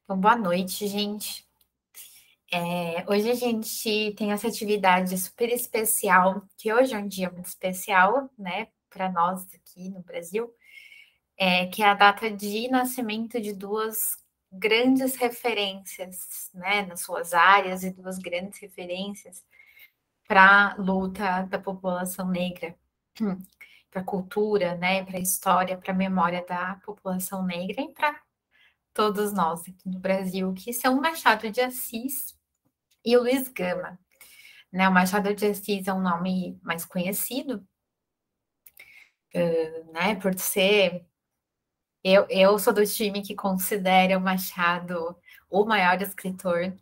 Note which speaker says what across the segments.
Speaker 1: Então, boa noite, gente. Hoje a gente tem essa atividade super especial, que hoje é um dia muito especial, né, para nós aqui no Brasil, que é a data de nascimento de duas grandes referências, né, nas suas áreas, e duas grandes referências para a luta da população negra, para a cultura, né, para a história, para a memória da população negra e para todos nós aqui no Brasil, que são Machado de Assis e o Luiz Gama, né? O Machado de Assis é um nome mais conhecido, né? Por ser. Eu sou do time que considera o Machado o maior escritor.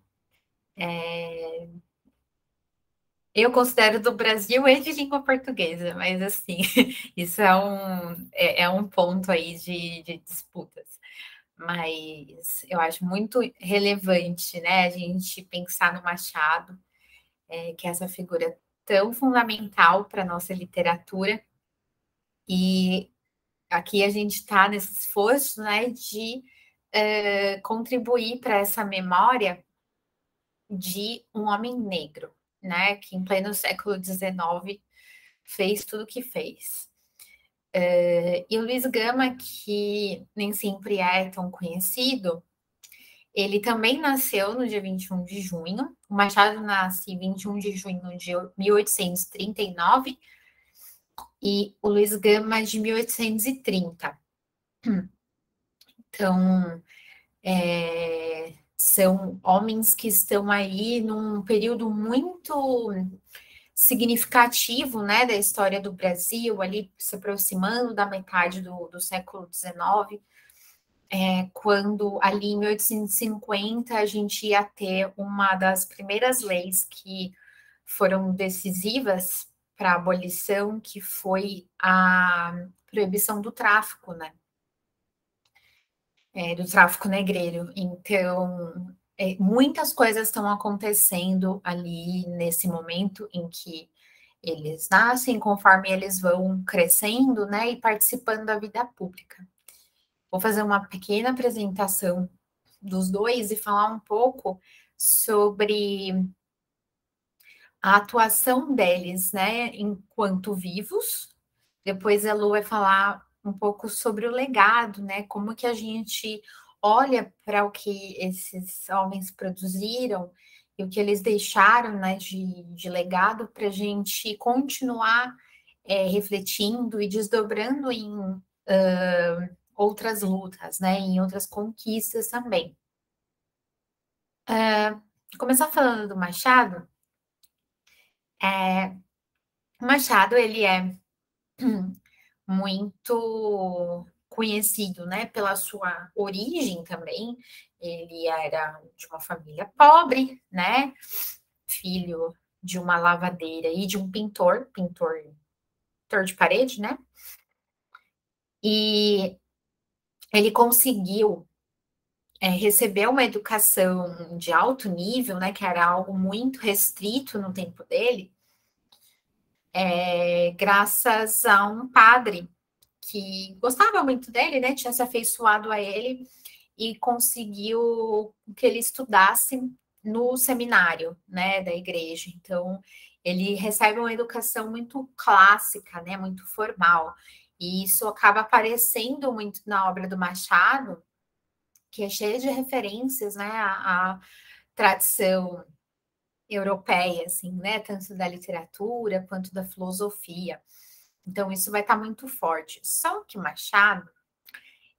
Speaker 1: Eu considero do Brasil e de língua portuguesa, mas assim, isso é um ponto aí de disputas. Mas eu acho muito relevante, né, a gente pensar no Machado, que é essa figura tão fundamental para a nossa literatura. E aqui a gente está nesse esforço, né, de contribuir para essa memória de um homem negro, né, que em pleno século XIX fez tudo o que fez. E o Luiz Gama, que nem sempre é tão conhecido, ele também nasceu no dia 21 de junho. O Machado nasce 21 de junho de 1839 e o Luiz Gama de 1830. Então, são homens que estão aí num período muito significativo, né, da história do Brasil, ali se aproximando da metade do século XIX, quando ali em 1850 a gente ia ter uma das primeiras leis que foram decisivas para a abolição, que foi a proibição do tráfico, né? Do tráfico negreiro. Então, muitas coisas estão acontecendo ali nesse momento em que eles nascem, conforme eles vão crescendo, né, e participando da vida pública. Vou fazer uma pequena apresentação dos dois e falar um pouco sobre a atuação deles, né, enquanto vivos. Depois a Lu vai falar um pouco sobre o legado, né, como que a gente olha para o que esses homens produziram e o que eles deixaram, né, de legado para a gente continuar refletindo e desdobrando em outras lutas, né, em outras conquistas também. Começar falando do Machado. O Machado, ele é muito conhecido, né, pela sua origem também. Ele era de uma família pobre, né, filho de uma lavadeira e de um pintor de parede, né, e ele conseguiu receber uma educação de alto nível, né, que era algo muito restrito no tempo dele, graças a um padre que gostava muito dele, né, tinha se afeiçoado a ele e conseguiu que ele estudasse no seminário, né, da igreja. Então, ele recebe uma educação muito clássica, né, muito formal. E isso acaba aparecendo muito na obra do Machado, que é cheia de referências, né, à tradição europeia, assim, né, tanto da literatura quanto da filosofia. Então, isso vai estar muito forte. Só que Machado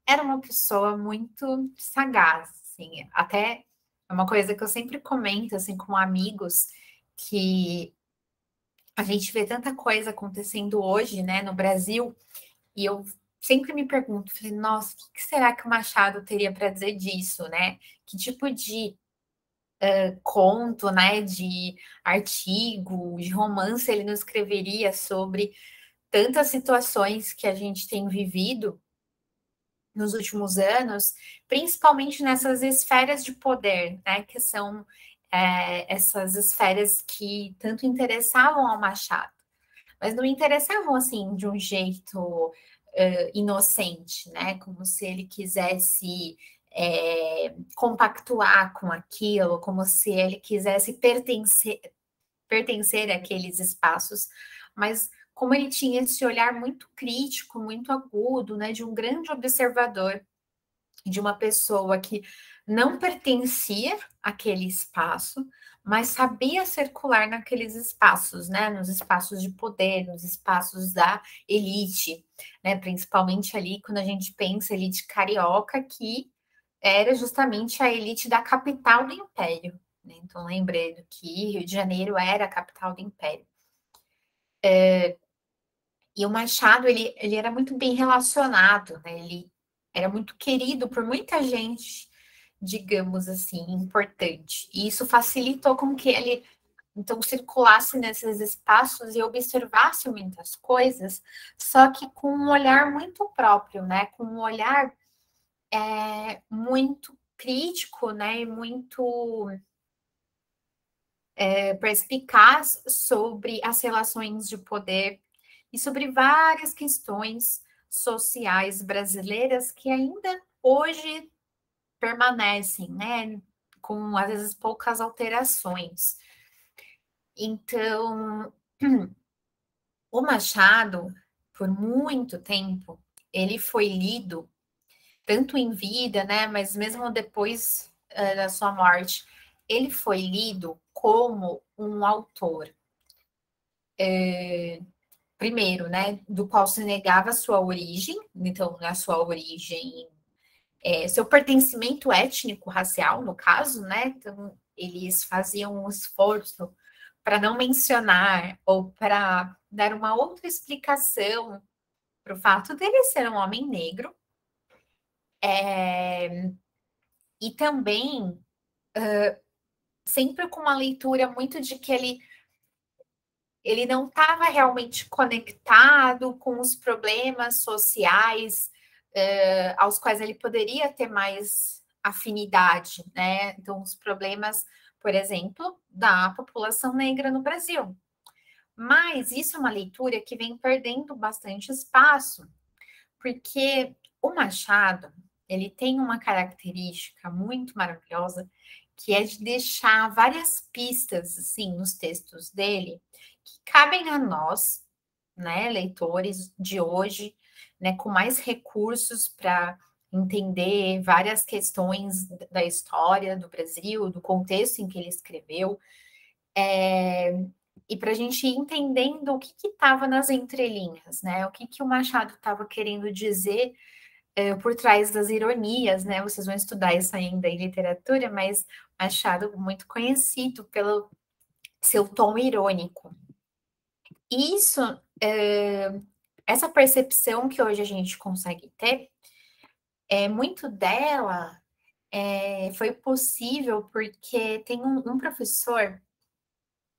Speaker 1: era uma pessoa muito sagaz, assim, até é uma coisa que eu sempre comento, assim, com amigos, que a gente vê tanta coisa acontecendo hoje, né, no Brasil, e eu sempre me pergunto, falei, nossa, o que será que o Machado teria para dizer disso, né? Que tipo de conto, né, de artigo, de romance ele não escreveria sobre tantas situações que a gente tem vivido nos últimos anos, principalmente nessas esferas de poder, né, que são essas esferas que tanto interessavam ao Machado, mas não interessavam assim de um jeito inocente, né, como se ele quisesse compactuar com aquilo, como se ele quisesse pertencer àqueles espaços, mas como ele tinha esse olhar muito crítico, muito agudo, né, de um grande observador, de uma pessoa que não pertencia àquele espaço, mas sabia circular naqueles espaços, né, nos espaços de poder, nos espaços da elite, né, principalmente ali quando a gente pensa elite carioca, que era justamente a elite da capital do Império, né? Então lembrei que Rio de Janeiro era a capital do Império. E o Machado, ele era muito bem relacionado, né? Ele era muito querido por muita gente, digamos assim, importante. E isso facilitou com que ele, então, circulasse nesses espaços e observasse muitas coisas, só que com um olhar muito próprio, né? Com um olhar muito crítico, né? E muito perspicaz sobre as relações de poder e sobre várias questões sociais brasileiras que ainda hoje permanecem, né? Com às vezes poucas alterações. Então, o Machado, por muito tempo, ele foi lido tanto em vida, né? Mas mesmo depois da sua morte, ele foi lido como um autor, primeiro, né? Do qual se negava a sua origem, então, a sua origem, seu pertencimento étnico, racial, no caso, né? Então, eles faziam um esforço para não mencionar ou para dar uma outra explicação para o fato dele ser um homem negro. E também sempre com uma leitura muito de que ele não estava realmente conectado com os problemas sociais aos quais ele poderia ter mais afinidade, né? Então, os problemas, por exemplo, da população negra no Brasil. Mas isso é uma leitura que vem perdendo bastante espaço, porque o Machado, ele tem uma característica muito maravilhosa, que é de deixar várias pistas, assim, nos textos dele, que cabem a nós, né, leitores de hoje, né, com mais recursos para entender várias questões da história do Brasil, do contexto em que ele escreveu, e para a gente ir entendendo o que estava nas entrelinhas, né, o que o Machado estava querendo dizer por trás das ironias, né? Vocês vão estudar isso ainda em literatura, mas Machado muito conhecido pelo seu tom irônico. Isso, essa percepção que hoje a gente consegue ter, muito dela foi possível porque tem um professor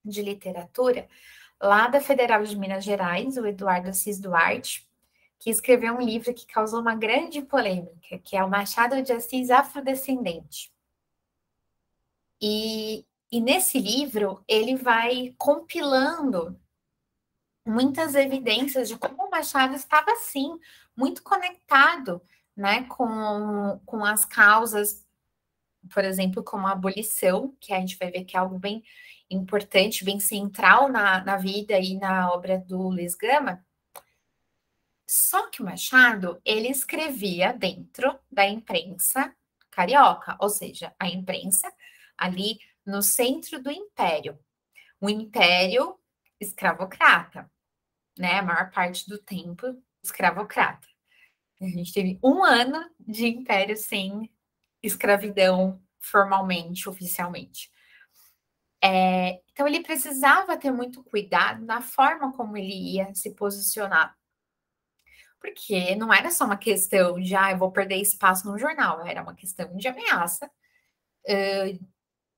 Speaker 1: de literatura lá da Federal de Minas Gerais, o Eduardo Assis Duarte, que escreveu um livro que causou uma grande polêmica, que é o Machado de Assis Afrodescendente. E nesse livro, ele vai compilando muitas evidências de como o Machado estava, sim, muito conectado, né, com as causas, por exemplo, como a abolição, que a gente vai ver que é algo bem importante, bem central na vida e na obra do Luiz Gama. Só que o Machado, ele escrevia dentro da imprensa carioca, ou seja, a imprensa ali no centro do império. O império escravocrata, né? A maior parte do tempo escravocrata. A gente teve um ano de império sem escravidão formalmente, oficialmente. Então ele precisava ter muito cuidado na forma como ele ia se posicionar, porque não era só uma questão de, eu vou perder espaço no jornal, era uma questão de ameaça,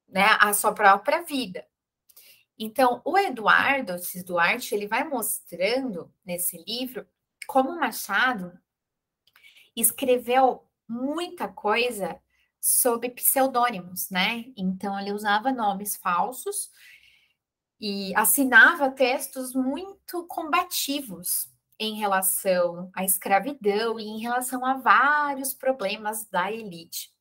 Speaker 1: né, à sua própria vida. Então, o Eduardo Assis Duarte, ele vai mostrando nesse livro como Machado escreveu muita coisa sob pseudônimos, né? Então, ele usava nomes falsos e assinava textos muito combativos em relação à escravidão e em relação a vários problemas da elite.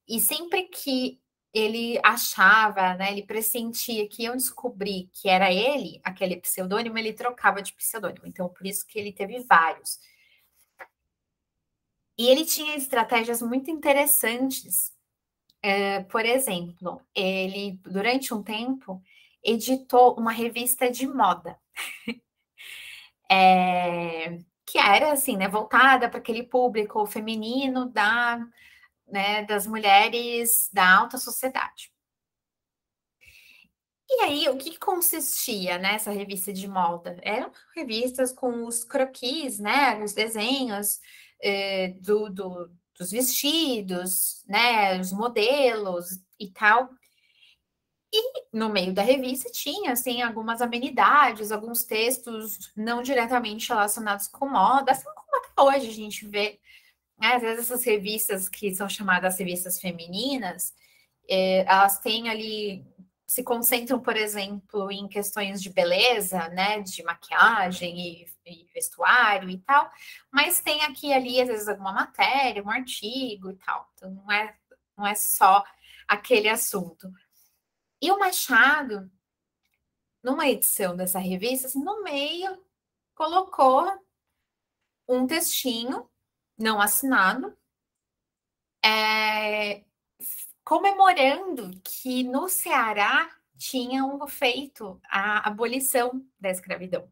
Speaker 1: E sempre que ele achava, né, ele pressentia que iam descobrir que era ele, aquele pseudônimo, ele trocava de pseudônimo. Então, por isso que ele teve vários. E ele tinha estratégias muito interessantes. Por exemplo, ele, durante um tempo, editou uma revista de moda. Que era, assim, né, voltada para aquele público feminino das mulheres da alta sociedade. E aí, o que consistia nessa revista de moda? Eram revistas com os croquis, né, os desenhos dos vestidos, né, os modelos e tal. E no meio da revista tinha, assim, algumas amenidades, alguns textos não diretamente relacionados com moda, assim como até hoje a gente vê, né, às vezes essas revistas que são chamadas revistas femininas, elas têm ali, se concentram, por exemplo, em questões de beleza, né, de maquiagem e vestuário e tal, mas tem aqui e ali, às vezes, alguma matéria, um artigo e tal. Então, não é só aquele assunto. E o Machado, numa edição dessa revista, assim, no meio, colocou um textinho não assinado, é, comemorando que no Ceará tinham feito a abolição da escravidão.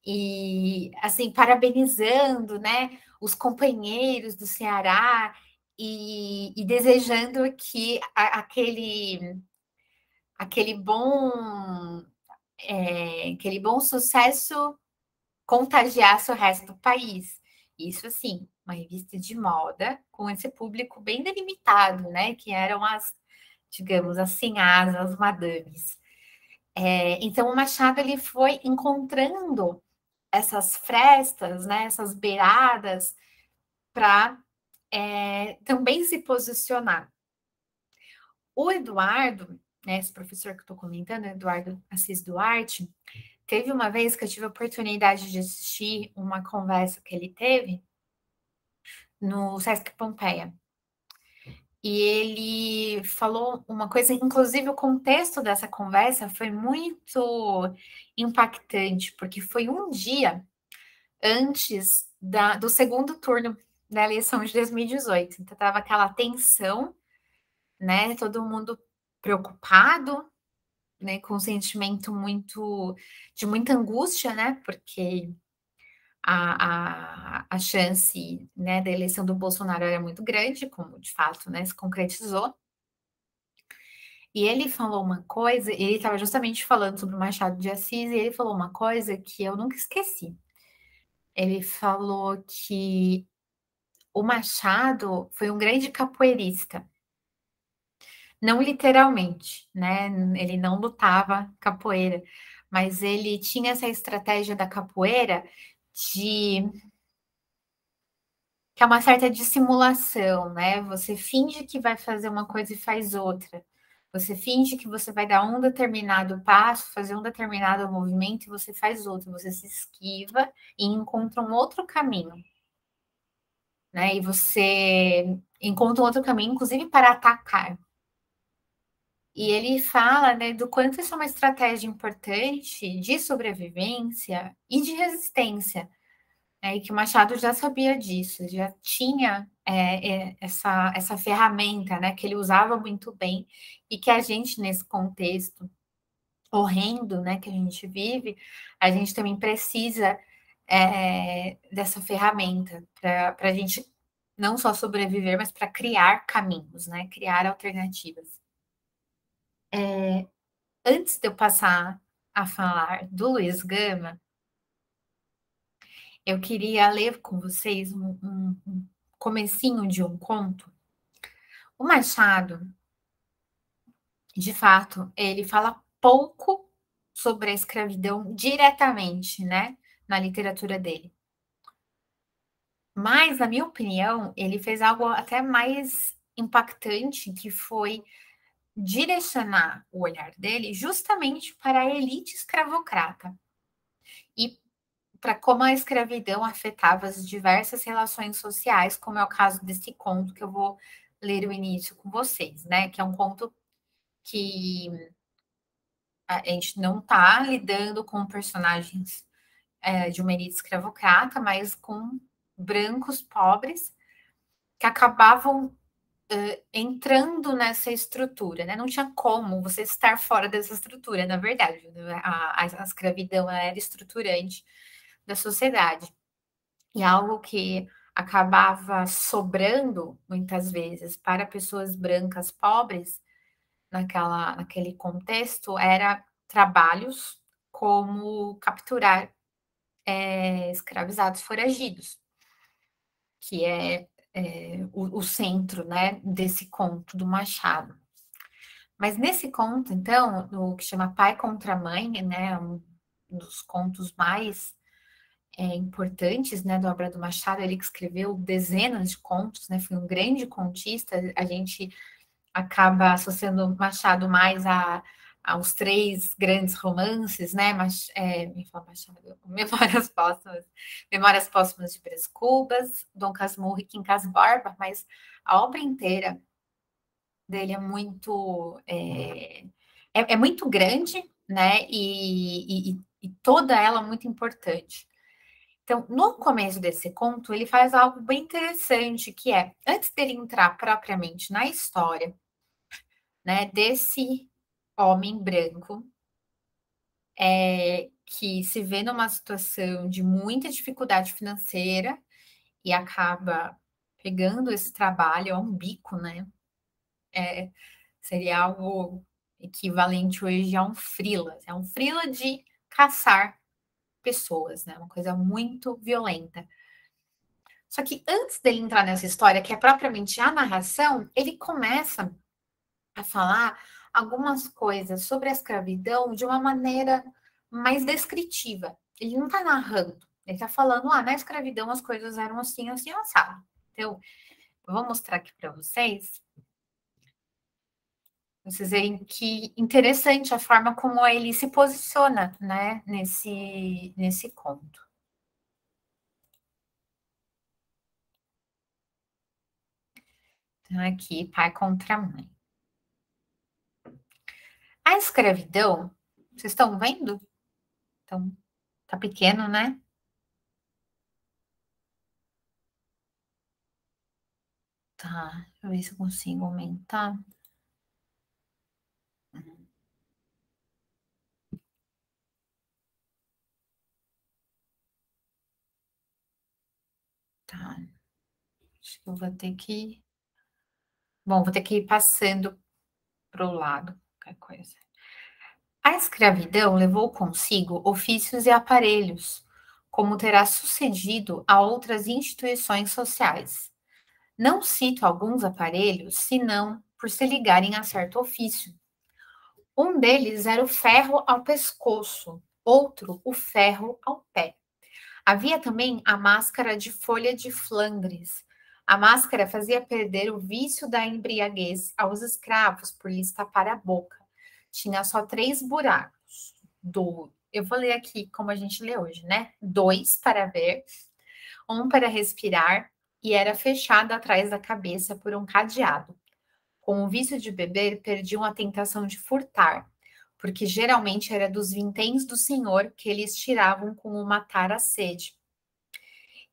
Speaker 1: E, assim, parabenizando, né, os companheiros do Ceará e desejando que aquele bom aquele bom sucesso contagiasse o resto do país. Isso, assim, uma revista de moda com esse público bem delimitado, né? Que eram digamos assim, as madames. Então, o Machado ele foi encontrando essas frestas, né? Essas beiradas para também se posicionar. O Eduardo, né, esse professor que eu estou comentando, Eduardo Assis Duarte, teve uma vez que eu tive a oportunidade de assistir uma conversa que ele teve no Sesc Pompeia. E ele falou uma coisa, inclusive o contexto dessa conversa foi muito impactante, porque foi um dia antes do segundo turno da eleição de 2018. Então, estava aquela tensão, né? Todo mundo preocupado, né? Com um sentimento de muita angústia, né? Porque a chance, né, da eleição do Bolsonaro era muito grande, como de fato, né, se concretizou. E ele falou uma coisa, ele estava justamente falando sobre o Machado de Assis, e ele falou uma coisa que eu nunca esqueci. Ele falou que o Machado foi um grande capoeirista, não literalmente, né? Ele não lutava capoeira, mas ele tinha essa estratégia da capoeira de que é uma certa dissimulação, né? Você finge que vai fazer uma coisa e faz outra. Você finge que você vai dar um determinado passo, fazer um determinado movimento e você faz outro. Você se esquiva e encontra um outro caminho, né? E você encontra um outro caminho, inclusive para atacar. E ele fala, né, do quanto isso é uma estratégia importante de sobrevivência e de resistência. E que o Machado já sabia disso, já tinha essa ferramenta, né, que ele usava muito bem, e que a gente, nesse contexto horrendo, né, que a gente vive, a gente também precisa dessa ferramenta para a gente não só sobreviver, mas para criar caminhos, né, criar alternativas. Antes de eu passar a falar do Luiz Gama, eu queria ler com vocês um comecinho de um conto. O Machado, de fato, ele fala pouco sobre a escravidão diretamente, né, na literatura dele. Mas, na minha opinião, ele fez algo até mais impactante, que foi direcionar o olhar dele justamente para a elite escravocrata e para como a escravidão afetava as diversas relações sociais, como é o caso desse conto que eu vou ler o início com vocês, né? Que é um conto que a gente não está lidando com personagens de uma elite escravocrata, mas com brancos pobres que acabavam entrando nessa estrutura, né? Não tinha como você estar fora dessa estrutura, na verdade. Né? A escravidão era estruturante da sociedade. E algo que acabava sobrando, muitas vezes, para pessoas brancas pobres, naquele contexto, era trabalhos como capturar escravizados foragidos, que é o centro, né, desse conto do Machado. Mas nesse conto, então, o que chama Pai contra Mãe, né, um dos contos mais importantes, né, da obra do Machado, ele que escreveu dezenas de contos, né, foi um grande contista, a gente acaba associando o Machado mais aos três grandes romances, né, mas, me fala Machado, Memórias Póstumas de Brás Cubas, Dom Casmurro e Quincas Borba, mas a obra inteira dele é muito grande, né? E toda ela muito importante. Então, no começo desse conto, ele faz algo bem interessante, que é, antes dele entrar propriamente na história, né, desse homem branco, que se vê numa situação de muita dificuldade financeira e acaba pegando esse trabalho, é um bico, né? Seria algo equivalente hoje a um freela. É um freela de caçar pessoas, né? Uma coisa muito violenta. Só que antes dele entrar nessa história, que é propriamente a narração, ele começa a falar algumas coisas sobre a escravidão de uma maneira mais descritiva. Ele não está narrando, ele está falando, na escravidão as coisas eram assim, assim, assado. Então, eu vou mostrar aqui para vocês verem que interessante a forma como ele se posiciona, né, nesse conto. Então, aqui, pai contra mãe. A escravidão, vocês estão vendo? Então, tá pequeno, né? Tá, deixa eu ver se eu consigo aumentar. Tá, acho que eu vou ter que... Bom, vou ter que ir passando para o lado, qualquer coisa. A escravidão levou consigo ofícios e aparelhos, como terá sucedido a outras instituições sociais. Não cito alguns aparelhos, senão por se ligarem a certo ofício. Um deles era o ferro ao pescoço, outro o ferro ao pé. Havia também a máscara de folha de Flandres. A máscara fazia perder o vício da embriaguez aos escravos por lhes tapar a boca. Tinha só 3 buracos. Eu vou ler aqui como a gente lê hoje, né? 2 para ver, um para respirar, e era fechada atrás da cabeça por um cadeado. Com o vício de beber, perdiam a tentação de furtar, porque geralmente era dos vinténs do senhor que eles tiravam com o matar a sede.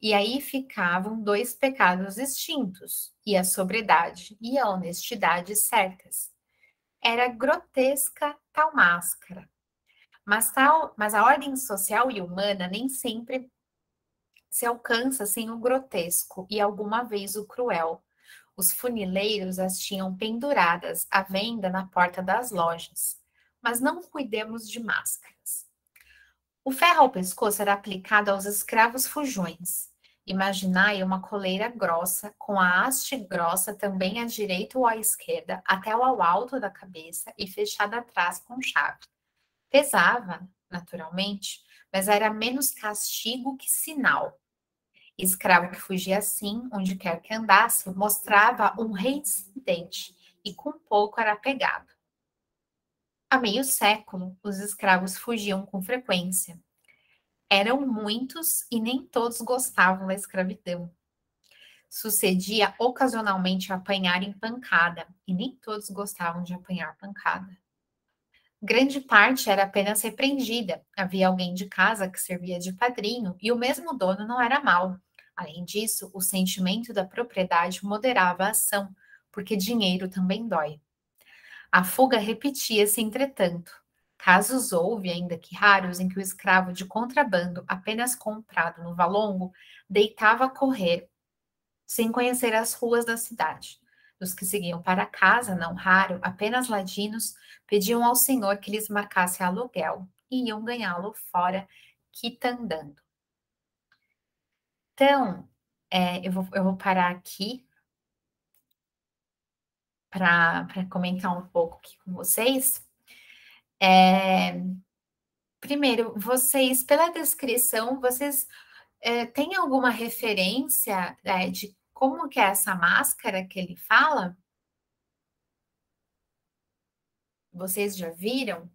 Speaker 1: E aí ficavam 2 pecados extintos, e a sobriedade e a honestidade certas. Era grotesca tal máscara, mas a ordem social e humana nem sempre se alcança sem o grotesco e alguma vez o cruel. Os funileiros as tinham penduradas à venda na porta das lojas. Mas não cuidemos de máscaras. O ferro ao pescoço era aplicado aos escravos fujões. Imaginai uma coleira grossa, com a haste grossa também à direita ou à esquerda, até ao alto da cabeça e fechada atrás com chave. Pesava, naturalmente, mas era menos castigo que sinal. Escravo que fugia assim, onde quer que andasse, mostrava um reincidente e com pouco era pegado. Há meio século, os escravos fugiam com frequência. Eram muitos e nem todos gostavam da escravidão. sucedia ocasionalmente apanhar em pancada, e nem todos gostavam de apanhar pancada. Grande parte era apenas repreendida. Havia alguém de casa que servia de padrinho e o mesmo dono não era mau. Além disso, o sentimento da propriedade moderava a ação, porque dinheiro também dói. A fuga repetia-se, entretanto. Casos houve, ainda que raros, em que o escravo de contrabando, apenas comprado no valongo, deitava a correr, sem conhecer as ruas da cidade. Os que seguiam para casa, não raro, apenas ladinos, pediam ao senhor que lhes marcasse aluguel e iam ganhá-lo fora, quitandando. Então, eu vou parar aqui para comentar um pouco aqui com vocês. Primeiro, vocês, pela descrição, vocês têm alguma referência de como que é essa máscara que ele fala? Vocês já viram?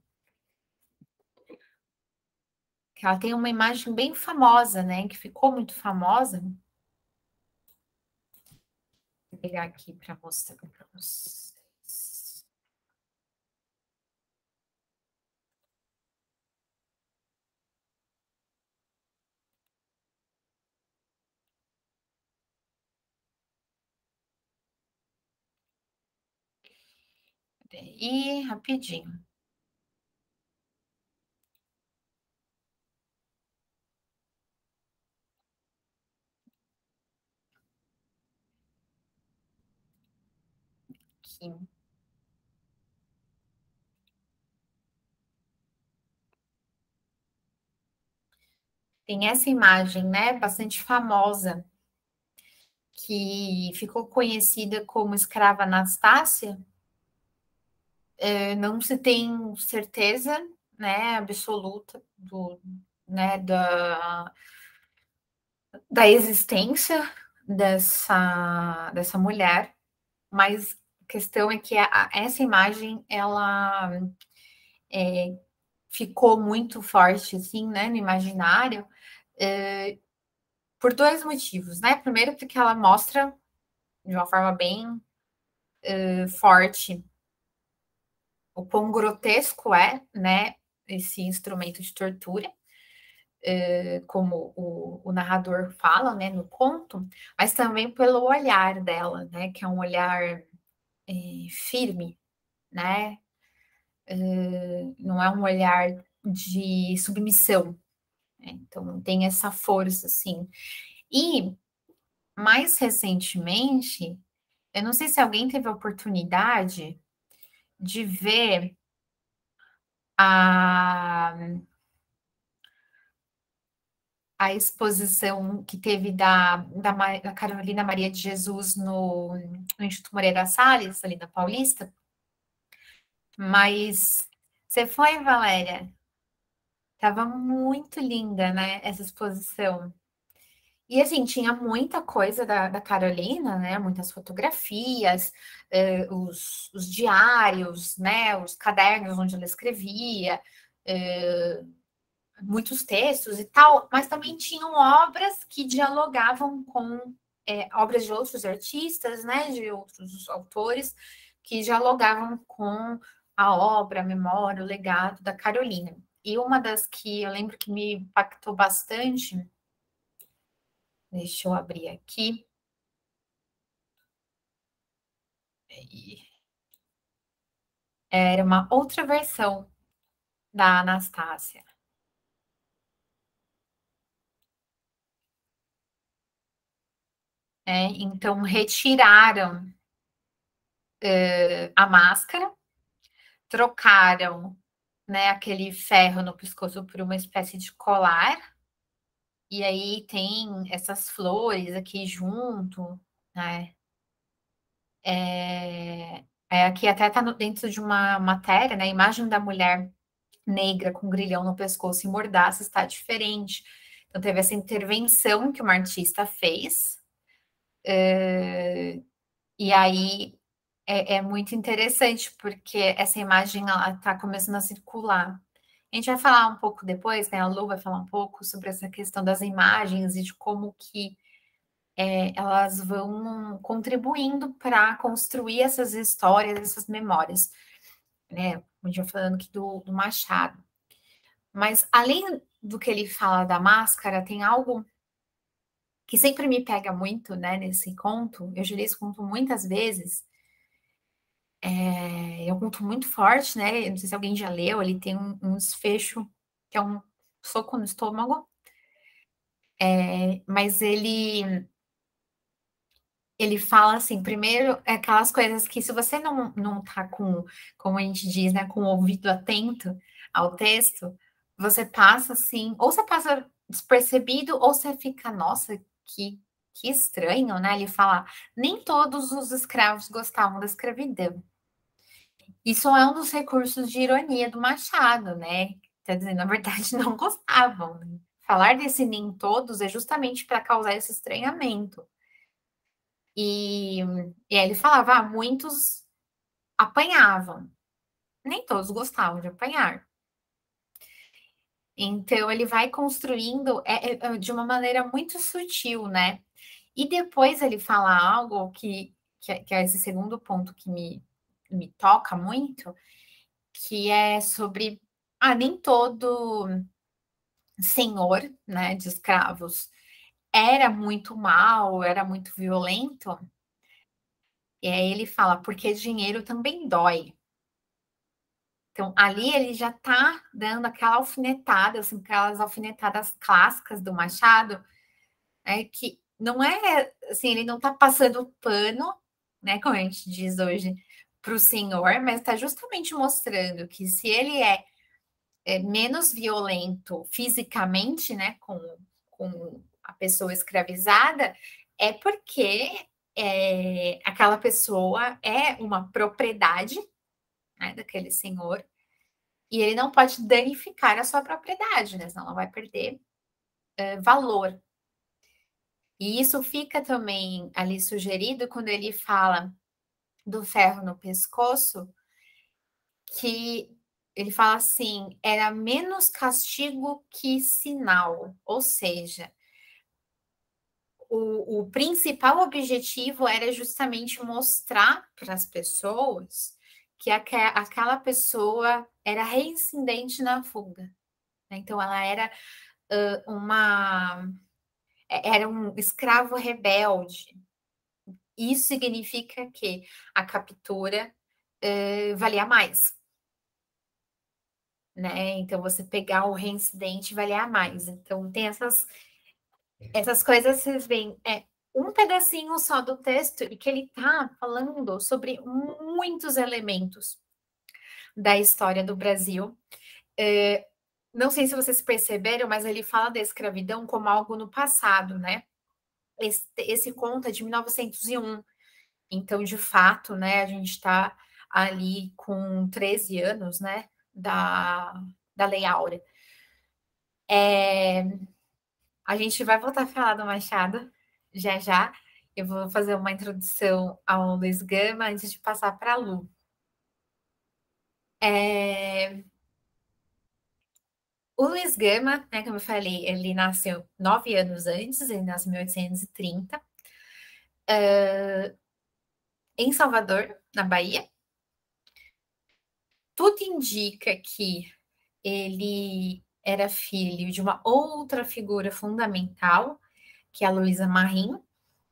Speaker 1: Que ela tem uma imagem bem famosa, né? Que ficou muito famosa. Vou pegar aqui para mostrar para vocês. E rapidinho. Aqui. Tem essa imagem, né? Bastante famosa, que ficou conhecida como escrava Anastácia. Não se tem certeza, né, absoluta da existência dessa mulher, mas a questão é que essa imagem ela ficou muito forte assim, né, no imaginário, por dois motivos, né? Primeiro, porque ela mostra de uma forma bem forte o quão grotesco é, né, esse instrumento de tortura, como o narrador fala, né, no conto, mas também pelo olhar dela, né, que é um olhar firme, né, não é um olhar de submissão, né? Então tem essa força, assim. E mais recentemente, eu não sei se alguém teve a oportunidade de ver a a exposição que teve da Carolina Maria de Jesus no Instituto Moreira Salles, ali na Paulista, mas você foi, Valéria? Tava muito linda, né, essa exposição. E assim, tinha muita coisa da Carolina, né? Muitas fotografias, os diários, né? Os cadernos onde ela escrevia, muitos textos e tal, mas também tinham obras que dialogavam com obras de outros artistas, né, de outros autores, que dialogavam com a obra, a memória, o legado da Carolina. E uma das que eu lembro que me impactou bastante, deixa eu abrir aqui, era uma outra versão da Anastácia. Então, retiraram a máscara, trocaram, né, aquele ferro no pescoço por uma espécie de colar, e aí tem essas flores aqui junto, né? Aqui até está dentro de uma matéria, né? A imagem da mulher negra com grilhão no pescoço e mordaça está diferente. Então, teve essa intervenção que uma artista fez, e aí é muito interessante, porque essa imagem está começando a circular. A gente vai falar um pouco depois, né? A Lu vai falar um pouco sobre essa questão das imagens e de como que elas vão contribuindo para construir essas histórias, essas memórias, né? A gente vai falando aqui do Machado. Mas além do que ele fala da máscara, tem algo que sempre me pega muito, né, nesse conto. Eu já li esse conto muitas vezes. É um conto muito forte, né? Não sei se alguém já leu. Ele tem um desfecho que é um soco no estômago. Mas ele fala assim, primeiro, aquelas coisas que se você não tá com, como a gente diz, né, com o ouvido atento ao texto, você passa assim, ou você passa despercebido, ou você fica, nossa, que estranho, né? Ele fala, nem todos os escravos gostavam da escravidão. Isso é um dos recursos de ironia do Machado, né? Quer dizer, na verdade, não gostavam, né? Falar desse nem todos é justamente para causar esse estranhamento. E aí ele falava, muitos apanhavam, nem todos gostavam de apanhar. Então ele vai construindo de uma maneira muito sutil, né? E depois ele fala algo que é esse segundo ponto que me toca muito, que é sobre nem todo senhor, né, de escravos era muito mal, era muito violento. E aí ele fala, porque dinheiro também dói. Então, ali ele já está dando aquela alfinetada, assim, aquelas alfinetadas clássicas do Machado, que não é, assim, ele não está passando pano, né, como a gente diz hoje, para o senhor, mas está justamente mostrando que se ele é menos violento fisicamente, né, com a pessoa escravizada, é porque aquela pessoa é uma propriedade, né, daquele senhor, e ele não pode danificar a sua propriedade, né? Senão ela vai perder valor. E isso fica também ali sugerido quando ele fala do ferro no pescoço, que ele fala assim, era menos castigo que sinal, ou seja, o principal objetivo era justamente mostrar para as pessoas que aquela pessoa era reincidente na fuga. Né? Então, ela era era um escravo rebelde. Isso significa que a captura valia mais. Né? Então, você pegar o reincidente valia mais. Então, tem essas coisas, vocês veem, um pedacinho só do texto e que ele está falando sobre muitos elementos da história do Brasil. Não sei se vocês perceberam, mas ele fala da escravidão como algo no passado, né? Esse conto é de 1901. Então, de fato, né, a gente está ali com 13 anos, né, da Lei Áurea. A gente vai voltar a falar do Machado já já. Eu vou fazer uma introdução ao Luiz Gama antes de passar para a Lu. O Luiz Gama, né, como eu falei, ele nasceu 9 anos antes, ele nasceu em 1830, em Salvador, na Bahia. Tudo indica que ele era filho de uma outra figura fundamental, que é a Luísa Marim,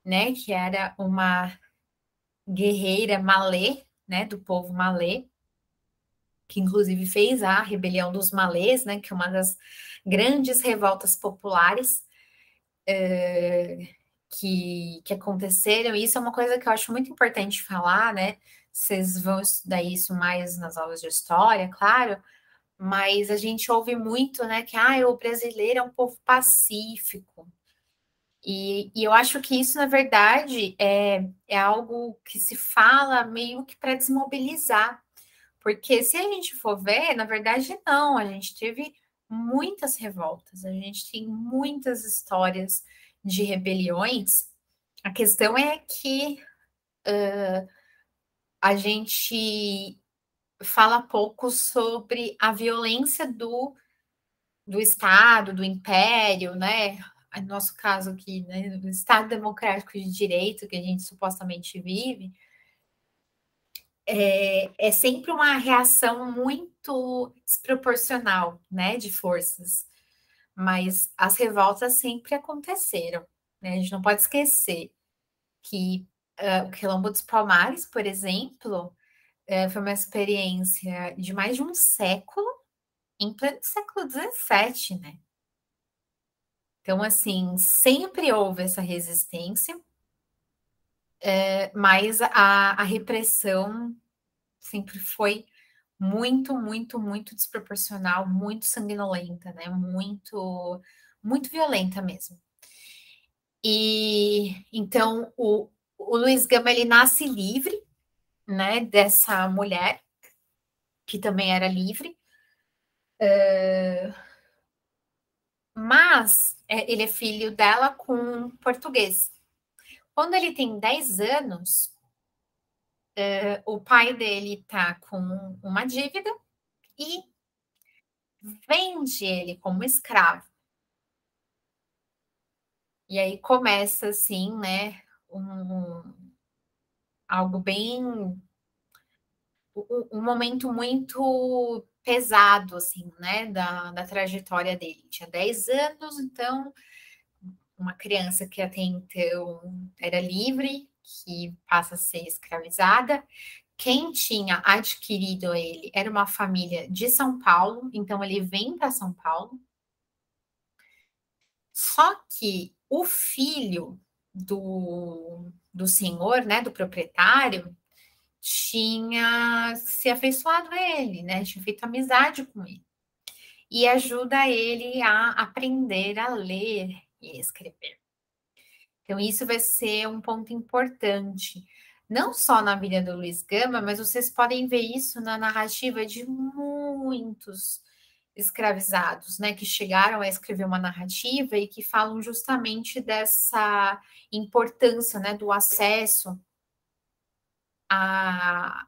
Speaker 1: né, que era uma guerreira malê, né, do povo malê, que inclusive fez a rebelião dos malês, né, que é uma das grandes revoltas populares que aconteceram. E isso é uma coisa que eu acho muito importante falar, né? Vocês vão estudar isso mais nas aulas de história, claro, mas a gente ouve muito, né, que o brasileiro é um povo pacífico. E eu acho que isso, na verdade, é algo que se fala meio que para desmobilizar. Porque se a gente for ver, na verdade, não, a gente teve muitas revoltas, a gente tem muitas histórias de rebeliões. A questão é que a gente fala pouco sobre a violência do Estado, do Império, né? no nosso caso aqui, né, no Estado Democrático de Direito que a gente supostamente vive, é sempre uma reação muito desproporcional, né, de forças. Mas as revoltas sempre aconteceram, né? A gente não pode esquecer que o Quilombo dos Palmares, por exemplo, foi uma experiência de mais de um século, em pleno século XVII, né? Então, assim, sempre houve essa resistência, mas a repressão sempre foi muito, muito, muito desproporcional, muito sanguinolenta, né? Muito, muito violenta mesmo. E então o Luiz Gama ele nasce livre, né? Dessa mulher que também era livre, mas ele é filho dela com português. Quando ele tem 10 anos, o pai dele tá com uma dívida e vende ele como escravo. E aí começa assim, né? Algo bem. Um momento muito pesado, assim, né? Da trajetória dele. Tinha 10 anos, então, uma criança que até então era livre, que passa a ser escravizada. Quem tinha adquirido ele era uma família de São Paulo, então ele vem para São Paulo. Só que o filho do senhor, né, do proprietário, tinha se afeiçoado a ele, né, tinha feito amizade com ele. E ajuda ele a aprender a ler e escrever. Então, isso vai ser um ponto importante, não só na vida do Luiz Gama, mas vocês podem ver isso na narrativa de muitos escravizados, né, que chegaram a escrever uma narrativa e que falam justamente dessa importância, né, do acesso à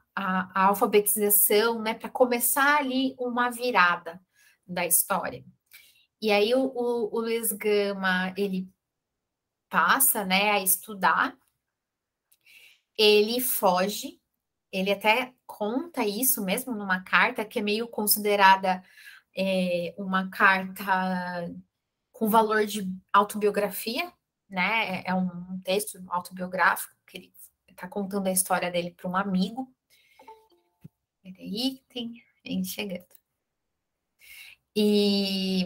Speaker 1: alfabetização, né, para começar ali uma virada da história. E aí o Luiz Gama, ele passa, né, a estudar, ele foge, ele até conta isso mesmo numa carta que é meio considerada uma carta com valor de autobiografia, né? É um texto autobiográfico que ele está contando a história dele para um amigo. Peraí, tem gente chegando. E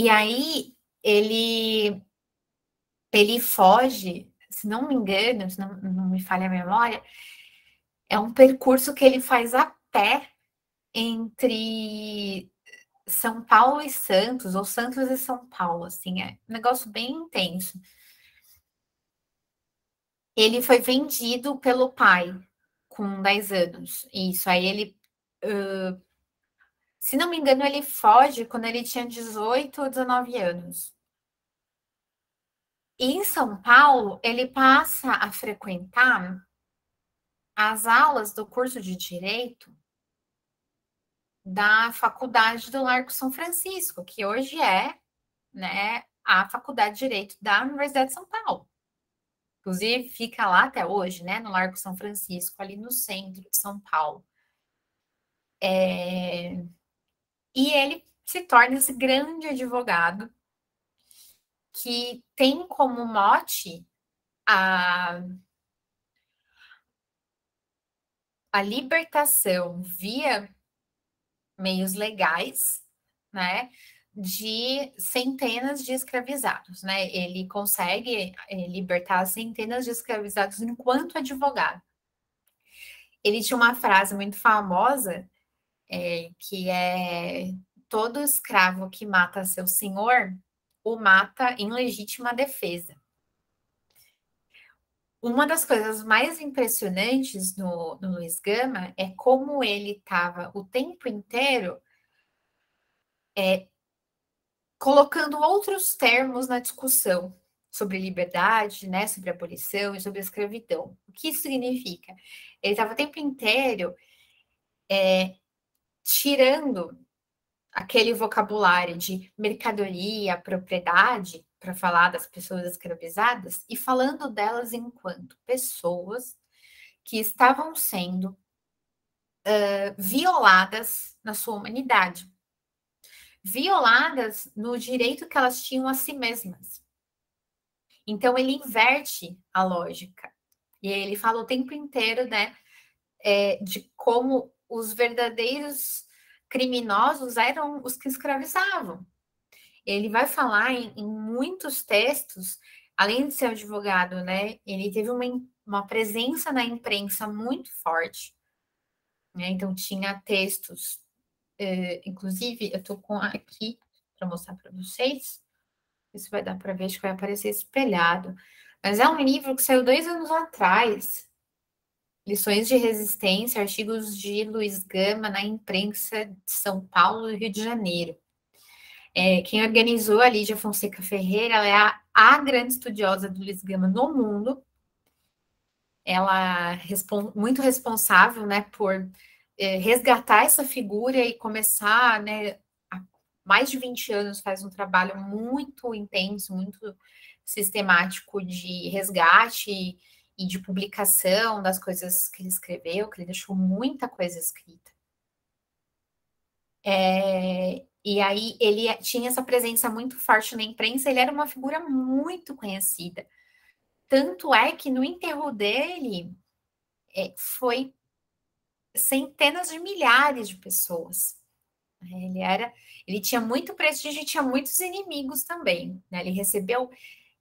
Speaker 1: aí ele foge, se não me engano, se não me falha a memória, é um percurso que ele faz a pé entre São Paulo e Santos, ou Santos e São Paulo, assim, é um negócio bem intenso. Ele foi vendido pelo pai com 10 anos, isso, aí ele, se não me engano, ele foge quando ele tinha 18 ou 19 anos. E em São Paulo, ele passa a frequentar as aulas do curso de Direito da Faculdade do Largo São Francisco, que hoje é, né, a Faculdade de Direito da Universidade de São Paulo. Inclusive, fica lá até hoje, né, no Largo São Francisco, ali no centro de São Paulo. E ele se torna esse grande advogado que tem como mote a libertação via meios legais, né, de centenas de escravizados, né? Ele consegue libertar centenas de escravizados enquanto advogado. Ele tinha uma frase muito famosa que é: todo escravo que mata seu senhor o mata em legítima defesa. Uma das coisas mais impressionantes no Luiz Gama é como ele estava o tempo inteiro colocando outros termos na discussão sobre liberdade, né, sobre abolição e sobre a escravidão. O que isso significa? Ele estava o tempo inteiro tirando aquele vocabulário de mercadoria, propriedade, para falar das pessoas escravizadas, e falando delas enquanto pessoas que estavam sendo violadas na sua humanidade, violadas no direito que elas tinham a si mesmas. Então, ele inverte a lógica. E ele fala o tempo inteiro, né, de como os verdadeiros criminosos eram os que escravizavam. Ele vai falar em muitos textos, além de ser advogado, né, ele teve uma presença na imprensa muito forte, né, então tinha textos, inclusive, eu estou com aqui para mostrar para vocês, isso vai dar para ver, acho que vai aparecer espelhado, mas é um livro que saiu 2 anos atrás, Lições de Resistência, artigos de Luiz Gama na imprensa de São Paulo e Rio de Janeiro. Quem organizou a Lídia Fonseca Ferreira, ela é a grande estudiosa do Luiz Gama no mundo. Ela é muito responsável, né, por resgatar essa figura e começar, né, há mais de 20 anos faz um trabalho muito intenso, muito sistemático de resgate e de publicação das coisas que ele escreveu, que ele deixou muita coisa escrita. E aí ele tinha essa presença muito forte na imprensa, ele era uma figura muito conhecida. Tanto é que no enterro dele foi centenas de milhares de pessoas. Ele tinha muito prestígio e tinha muitos inimigos também. Né? Ele recebeu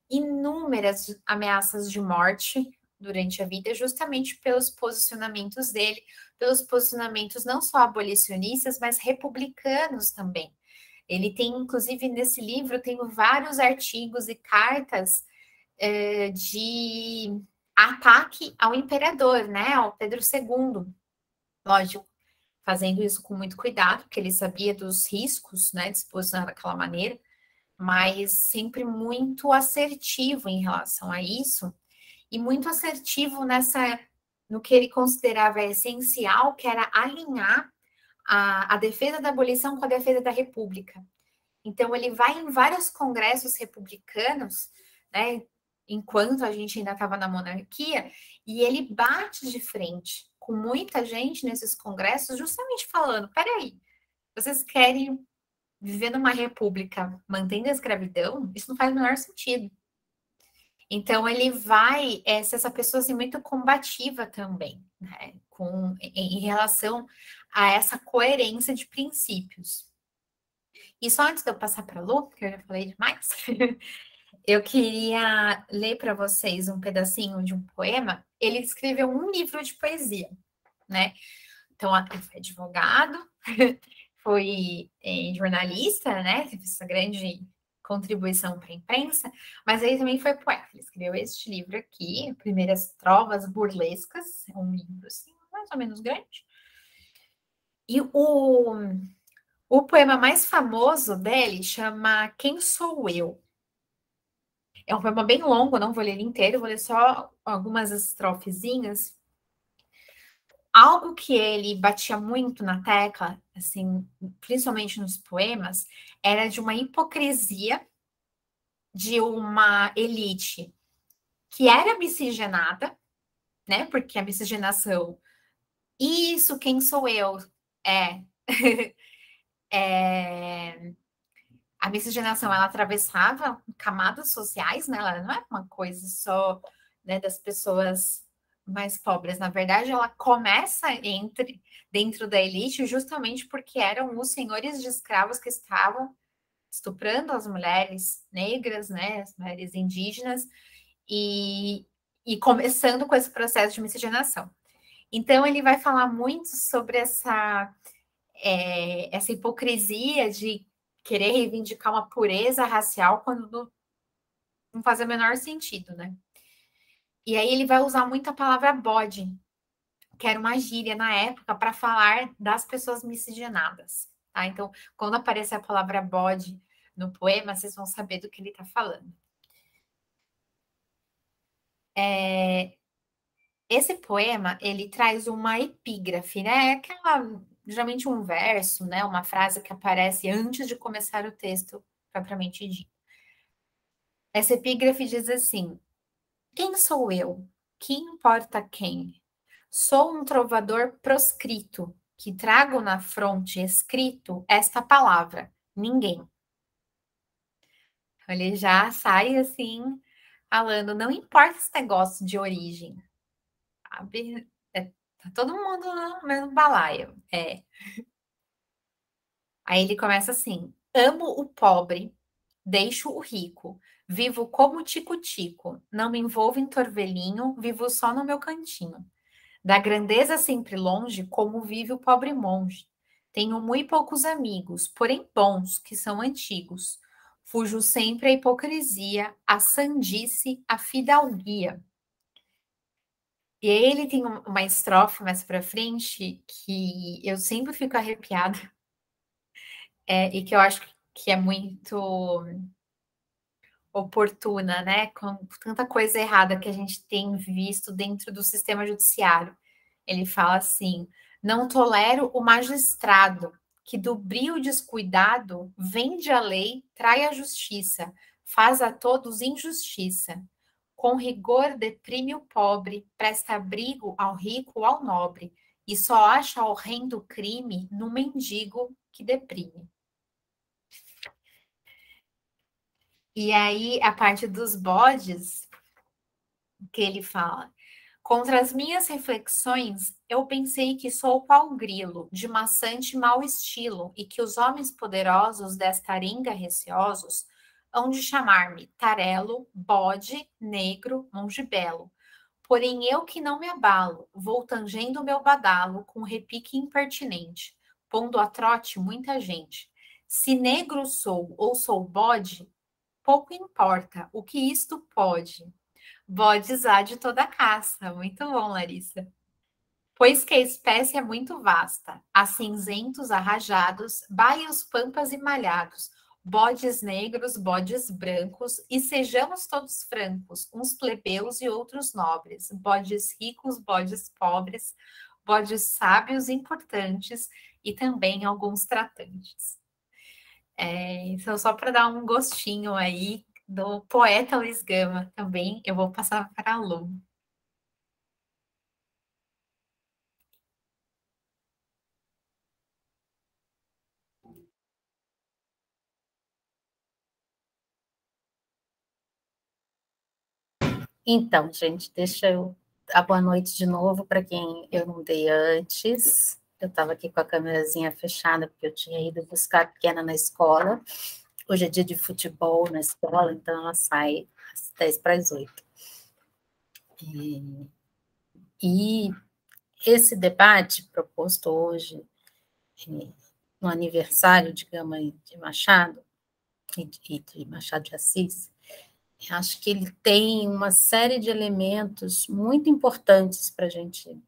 Speaker 1: inúmeras ameaças de morte durante a vida, justamente pelos posicionamentos dele, pelos posicionamentos não só abolicionistas, mas republicanos também. Ele tem, inclusive, nesse livro, tem vários artigos e cartas de ataque ao imperador, né, ao Pedro II. Lógico, fazendo isso com muito cuidado, porque ele sabia dos riscos, né, de se posicionar daquela maneira, mas sempre muito assertivo em relação a isso, e muito assertivo no que ele considerava essencial, que era alinhar a defesa da abolição com a defesa da república. Então, ele vai em vários congressos republicanos, né, enquanto a gente ainda estava na monarquia, e ele bate de frente com muita gente nesses congressos, justamente falando: peraí, vocês querem viver numa república mantendo a escravidão? Isso não faz o menor sentido. Então, ele vai ser essa pessoa assim, muito combativa também, né, em relação a essa coerência de princípios. E só antes de eu passar para a Lu, que eu já falei demais, eu queria ler para vocês um pedacinho de um poema. Ele escreveu um livro de poesia, né? Então, ele foi advogado, foi jornalista, né? Teve essa grande contribuição para a imprensa, mas ele também foi poeta. Ele escreveu este livro aqui, Primeiras Trovas Burlescas, é um livro assim, mais ou menos grande. E o poema mais famoso dele chama Quem Sou Eu? É um poema bem longo, não vou ler ele inteiro, vou ler só algumas estrofezinhas. Algo que ele batia muito na tecla, assim, principalmente nos poemas, era de uma hipocrisia de uma elite que era miscigenada, né? Porque a miscigenação, isso, quem sou eu? É, é a miscigenação ela atravessava camadas sociais, né? Ela não é uma coisa só, né, das pessoas mais pobres. Na verdade, ela começa dentro da elite justamente porque eram os senhores de escravos que estavam estuprando as mulheres negras, né, as mulheres indígenas, e, e começando com esse processo de miscigenação. Então, ele vai falar muito sobre essa hipocrisia de querer reivindicar uma pureza racial quando não faz o menor sentido, né? E aí ele vai usar muito a palavra bode, que era uma gíria na época para falar das pessoas miscigenadas, tá? Então, quando aparecer a palavra bode no poema, vocês vão saber do que ele está falando. Esse poema, ele traz uma epígrafe, né? Aquela geralmente um verso, né, uma frase que aparece antes de começar o texto propriamente dito. Essa epígrafe diz assim: quem sou eu? Que importa quem? Sou um trovador proscrito, que trago na fronte escrito esta palavra: ninguém. Ele já sai assim, falando, não importa esse negócio de origem, sabe? Tá todo mundo no mesmo balaio. Aí ele começa assim: amo o pobre, deixo o rico, vivo como tico-tico, não me envolvo em torvelinho, vivo só no meu cantinho. Da grandeza sempre longe, como vive o pobre monge. Tenho muito poucos amigos, porém bons, que são antigos. Fujo sempre à hipocrisia, à sandice, à fidalguia. E aí ele tem uma estrofe mais para frente que eu sempre fico arrepiada, e que eu acho que é muito oportuna, né? Com tanta coisa errada que a gente tem visto dentro do sistema judiciário. Ele fala assim: não tolero o magistrado que do brio descuidado vende a lei, trai a justiça, faz a todos injustiça. Com rigor deprime o pobre, presta abrigo ao rico ou ao nobre, e só acha horrendo crime no mendigo que deprime. E aí, a parte dos bodes, que ele fala: contra as minhas reflexões, eu pensei que sou qual grilo, de maçante mau estilo, e que os homens poderosos desta arenga receosos hão de chamar-me tarelo, bode, negro, monge belo. Porém, eu que não me abalo, vou tangendo o meu badalo com repique impertinente, pondo a trote muita gente. Se negro sou ou sou bode, pouco importa, o que isto pode. Bodes há de toda a caça. Muito bom, Larissa. Pois que a espécie é muito vasta. Há cinzentos, arrajados, baios, pampas e malhados, bodes negros, bodes brancos, e sejamos todos francos, uns plebeus e outros nobres, bodes ricos, bodes pobres, bodes sábios e importantes, e também alguns tratantes. Então, só para dar um gostinho aí do poeta Luiz Gama também, eu vou passar para a Lu.
Speaker 2: Então, gente, deixa eu dar boa noite de novo para quem eu não dei antes. Eu estava aqui com a câmerazinha fechada, porque eu tinha ido buscar a pequena na escola. Hoje é dia de futebol na escola, então ela sai às 10 para as 8. E esse debate proposto hoje, no aniversário de Gama e de Machado, e de Machado de Assis, acho que ele tem uma série de elementos muito importantes para a gente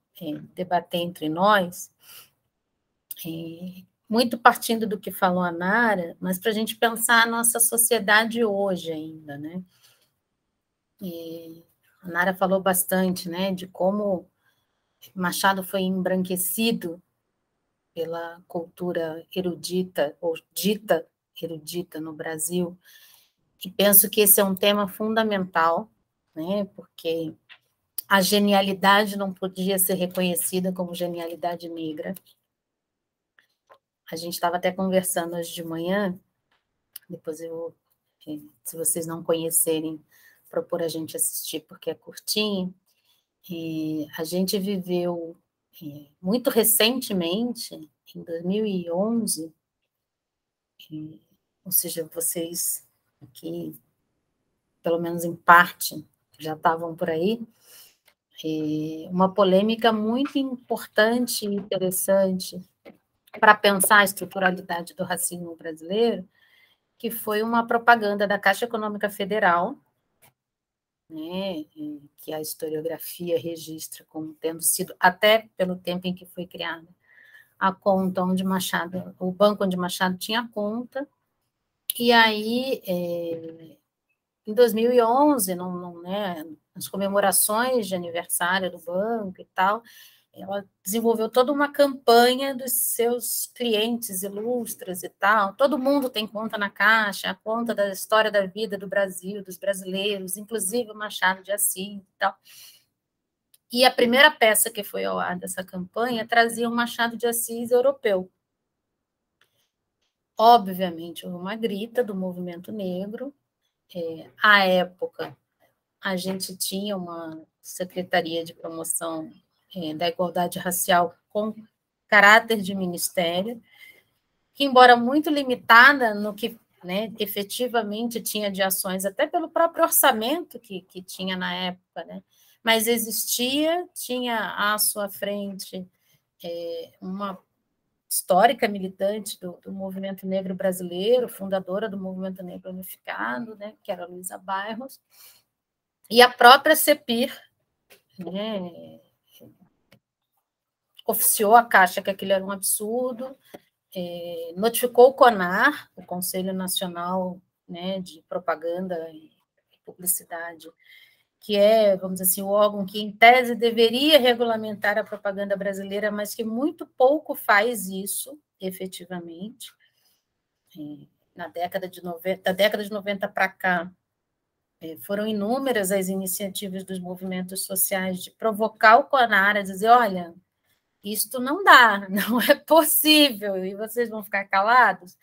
Speaker 2: debater entre nós, muito partindo do que falou a Nara, mas para a gente pensar a nossa sociedade hoje ainda, né? A Nara falou bastante, né, de como Machado foi embranquecido pela cultura erudita, ou dita erudita no Brasil, e penso que esse é um tema fundamental, né, porque a genialidade não podia ser reconhecida como genialidade negra. A gente estava até conversando hoje de manhã, depois eu, se vocês não conhecerem, propor a gente assistir, porque é curtinho. E a gente viveu muito recentemente, em 2011, ou seja, vocês aqui, pelo menos em parte, já estavam por aí, uma polêmica muito importante e interessante para pensar a estruturalidade do racismo brasileiro, que foi uma propaganda da Caixa Econômica Federal, né, que a historiografia registra como tendo sido, até pelo tempo em que foi criada, a conta onde Machado, o banco onde Machado tinha conta, e aí, em 2011, né, nas comemorações de aniversário do banco e tal, ela desenvolveu toda uma campanha dos seus clientes ilustres e tal. Todo mundo tem conta na Caixa, a conta da história da vida do Brasil, dos brasileiros, inclusive o Machado de Assis e tal. E a primeira peça que foi ao ar dessa campanha trazia um Machado de Assis europeu. Obviamente, houve uma grita do movimento negro. À época, a gente tinha uma Secretaria de Promoção da Igualdade Racial com caráter de ministério, que, embora muito limitada no que, né, efetivamente tinha de ações, até pelo próprio orçamento que tinha na época, né, mas existia, tinha à sua frente uma histórica militante do movimento negro brasileiro, fundadora do movimento negro unificado, né, que era Luísa Bairros, e a própria CEPIR, né, oficiou a Caixa que aquilo era um absurdo, notificou o CONAR, o Conselho Nacional, né, de Propaganda e Publicidade, que é, vamos dizer assim, o órgão que, em tese, deveria regulamentar a propaganda brasileira, mas que muito pouco faz isso, efetivamente. Na década de 90, da década de 90 para cá, foram inúmeras as iniciativas dos movimentos sociais de provocar o CONAR a dizer, olha, isto não dá, não é possível, e vocês vão ficar calados?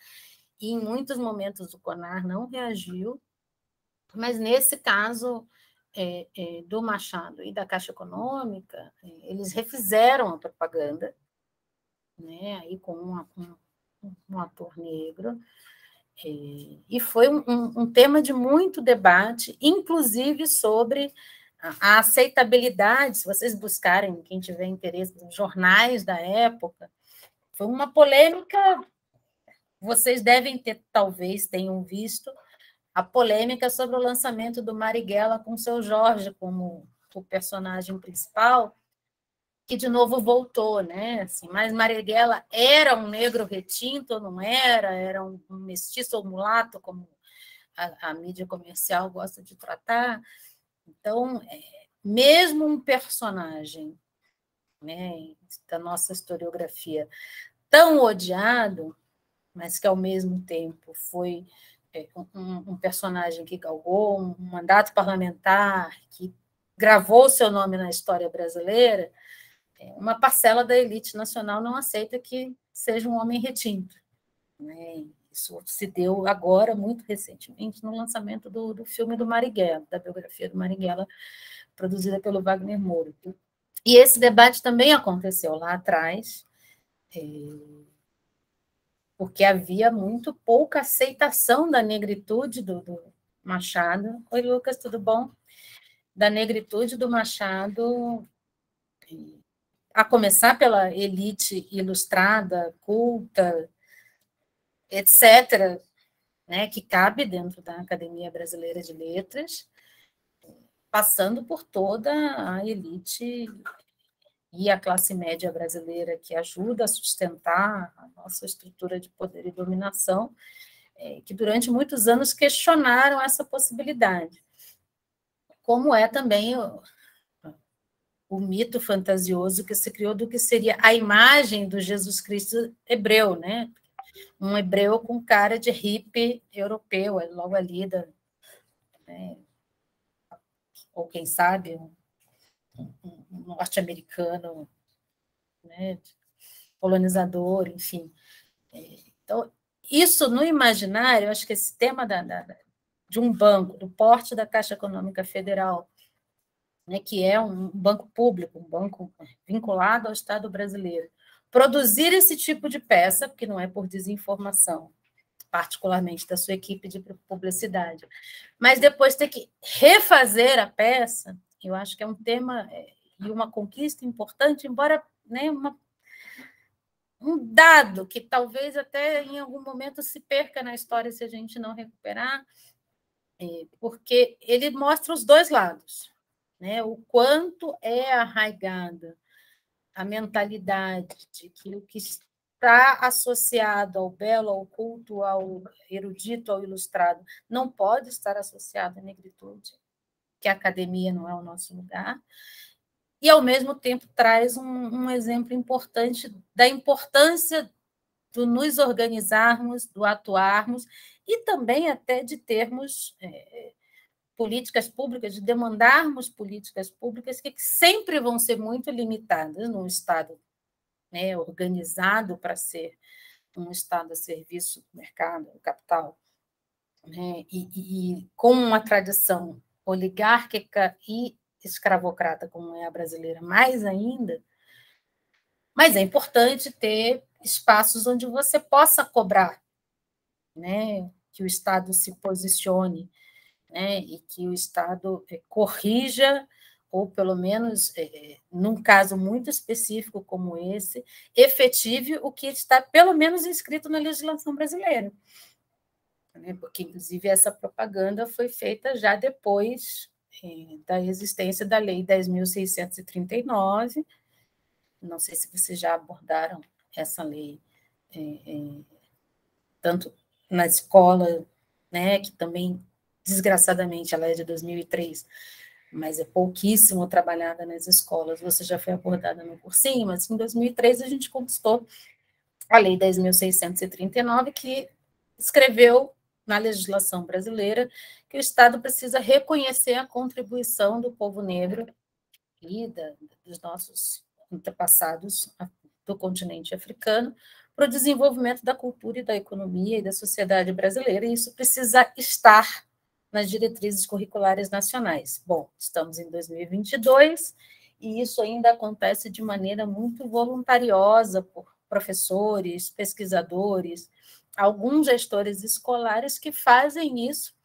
Speaker 2: E, em muitos momentos, o CONAR não reagiu, mas, nesse caso do Machado e da Caixa Econômica, eles refizeram a propaganda, né, aí com um ator negro, e foi um tema de muito debate, inclusive sobre a aceitabilidade, se vocês buscarem, quem tiver interesse, nos jornais da época, foi uma polêmica, vocês devem ter, talvez tenham visto, a polêmica sobre o lançamento do Marighella com o seu Jorge como o personagem principal, que de novo voltou, né? Assim, mas Marighella era um negro retinto ou não era? Era um mestiço ou mulato, como a mídia comercial gosta de tratar? Então, mesmo um personagem, né, da nossa historiografia tão odiado, mas que, ao mesmo tempo, foi um personagem que galgou um mandato parlamentar, que gravou seu nome na história brasileira, uma parcela da elite nacional não aceita que seja um homem retinto, né? Isso se deu agora, muito recentemente, no lançamento do filme do Marighella, da biografia do Marighella, produzida pelo Wagner Moura. E esse debate também aconteceu lá atrás, porque havia muito pouca aceitação da negritude do Machado. Oi, Lucas, tudo bom? Da negritude do Machado, a começar pela elite ilustrada, culta, etc., né, que cabe dentro da Academia Brasileira de Letras, passando por toda a elite e a classe média brasileira, que ajuda a sustentar a nossa estrutura de poder e dominação, que durante muitos anos questionaram essa possibilidade. Como é também o mito fantasioso que se criou do que seria a imagem do Jesus Cristo hebreu, né? Um hebreu com cara de hippie europeu, logo ali, né? Ou quem sabe, um norte-americano, né? Colonizador, enfim. Então, isso no imaginário, acho que esse tema de um banco, do porte da Caixa Econômica Federal, né, que é um banco público, um banco vinculado ao Estado brasileiro, produzir esse tipo de peça, porque não é por desinformação, particularmente da sua equipe de publicidade, mas depois ter que refazer a peça, eu acho que é um tema e uma conquista importante, embora, né, um dado que talvez até em algum momento se perca na história se a gente não recuperar, porque ele mostra os dois lados, né? O quanto é arraigada a mentalidade de que o que está associado ao belo, ao culto, ao erudito, ao ilustrado, não pode estar associado à negritude, que a academia não é o nosso lugar, e, ao mesmo tempo, traz um exemplo importante da importância do nos organizarmos, do atuarmos, e também até de termos políticas públicas, de demandarmos políticas públicas que sempre vão ser muito limitadas num Estado, né, organizado para ser um Estado a serviço do mercado, do capital, né, e com uma tradição oligárquica e escravocrata, como é a brasileira, mais ainda, mas é importante ter espaços onde você possa cobrar, né, que o Estado se posicione, né, e que o Estado corrija, ou pelo menos, num caso muito específico como esse, efetive o que está, pelo menos, inscrito na legislação brasileira. Né, porque, inclusive, essa propaganda foi feita já depois da existência da Lei 10.639. Não sei se vocês já abordaram essa lei, tanto na escola, né, que também, desgraçadamente, ela é de 2003, mas é pouquíssimo trabalhada nas escolas. Você já foi abordada no cursinho, mas em 2003 a gente conquistou a Lei 10.639, que escreveu na legislação brasileira que o Estado precisa reconhecer a contribuição do povo negro e dos nossos antepassados do continente africano para o desenvolvimento da cultura e da economia e da sociedade brasileira, e isso precisa estar nas diretrizes curriculares nacionais. Bom, estamos em 2022 e isso ainda acontece de maneira muito voluntariosa por professores, pesquisadores, alguns gestores escolares que fazem isso.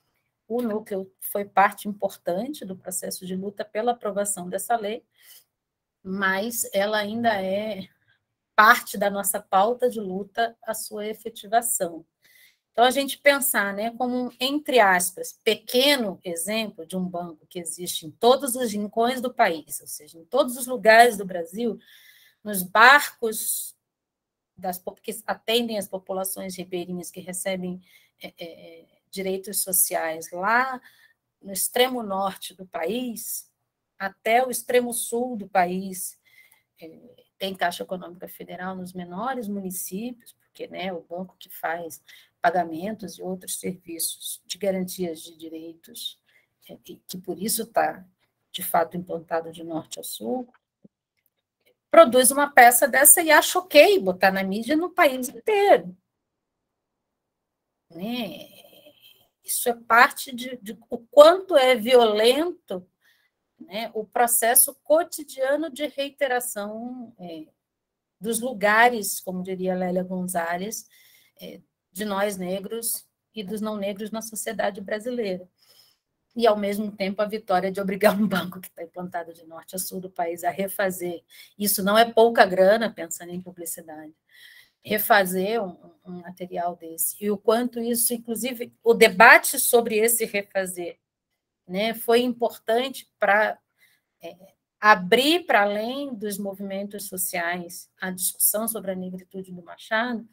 Speaker 2: O núcleo foi parte importante do processo de luta pela aprovação dessa lei, mas ela ainda é parte da nossa pauta de luta a sua efetivação. Então, a gente pensar, né, como um, entre aspas, pequeno exemplo de um banco que existe em todos os rincões do país, ou seja, em todos os lugares do Brasil, nos barcos que atendem as populações ribeirinhas que recebem direitos sociais lá no extremo norte do país até o extremo sul do país. Tem Caixa Econômica Federal nos menores municípios, porque, né, o banco que faz pagamentos e outros serviços de garantias de direitos, que por isso está, de fato, implantado de norte a sul, produz uma peça dessa e acha ok botar na mídia no país inteiro. Né? Isso é parte de o quanto é violento, né, o processo cotidiano de reiteração dos lugares, como diria Lélia Gonzalez, de nós negros e dos não negros na sociedade brasileira. E, ao mesmo tempo, a vitória de obrigar um banco que está implantado de norte a sul do país a refazer. Isso não é pouca grana, pensando em publicidade. Refazer um material desse. E o quanto isso, inclusive, o debate sobre esse refazer, né, foi importante para abrir para além dos movimentos sociais a discussão sobre a negritude do Machado,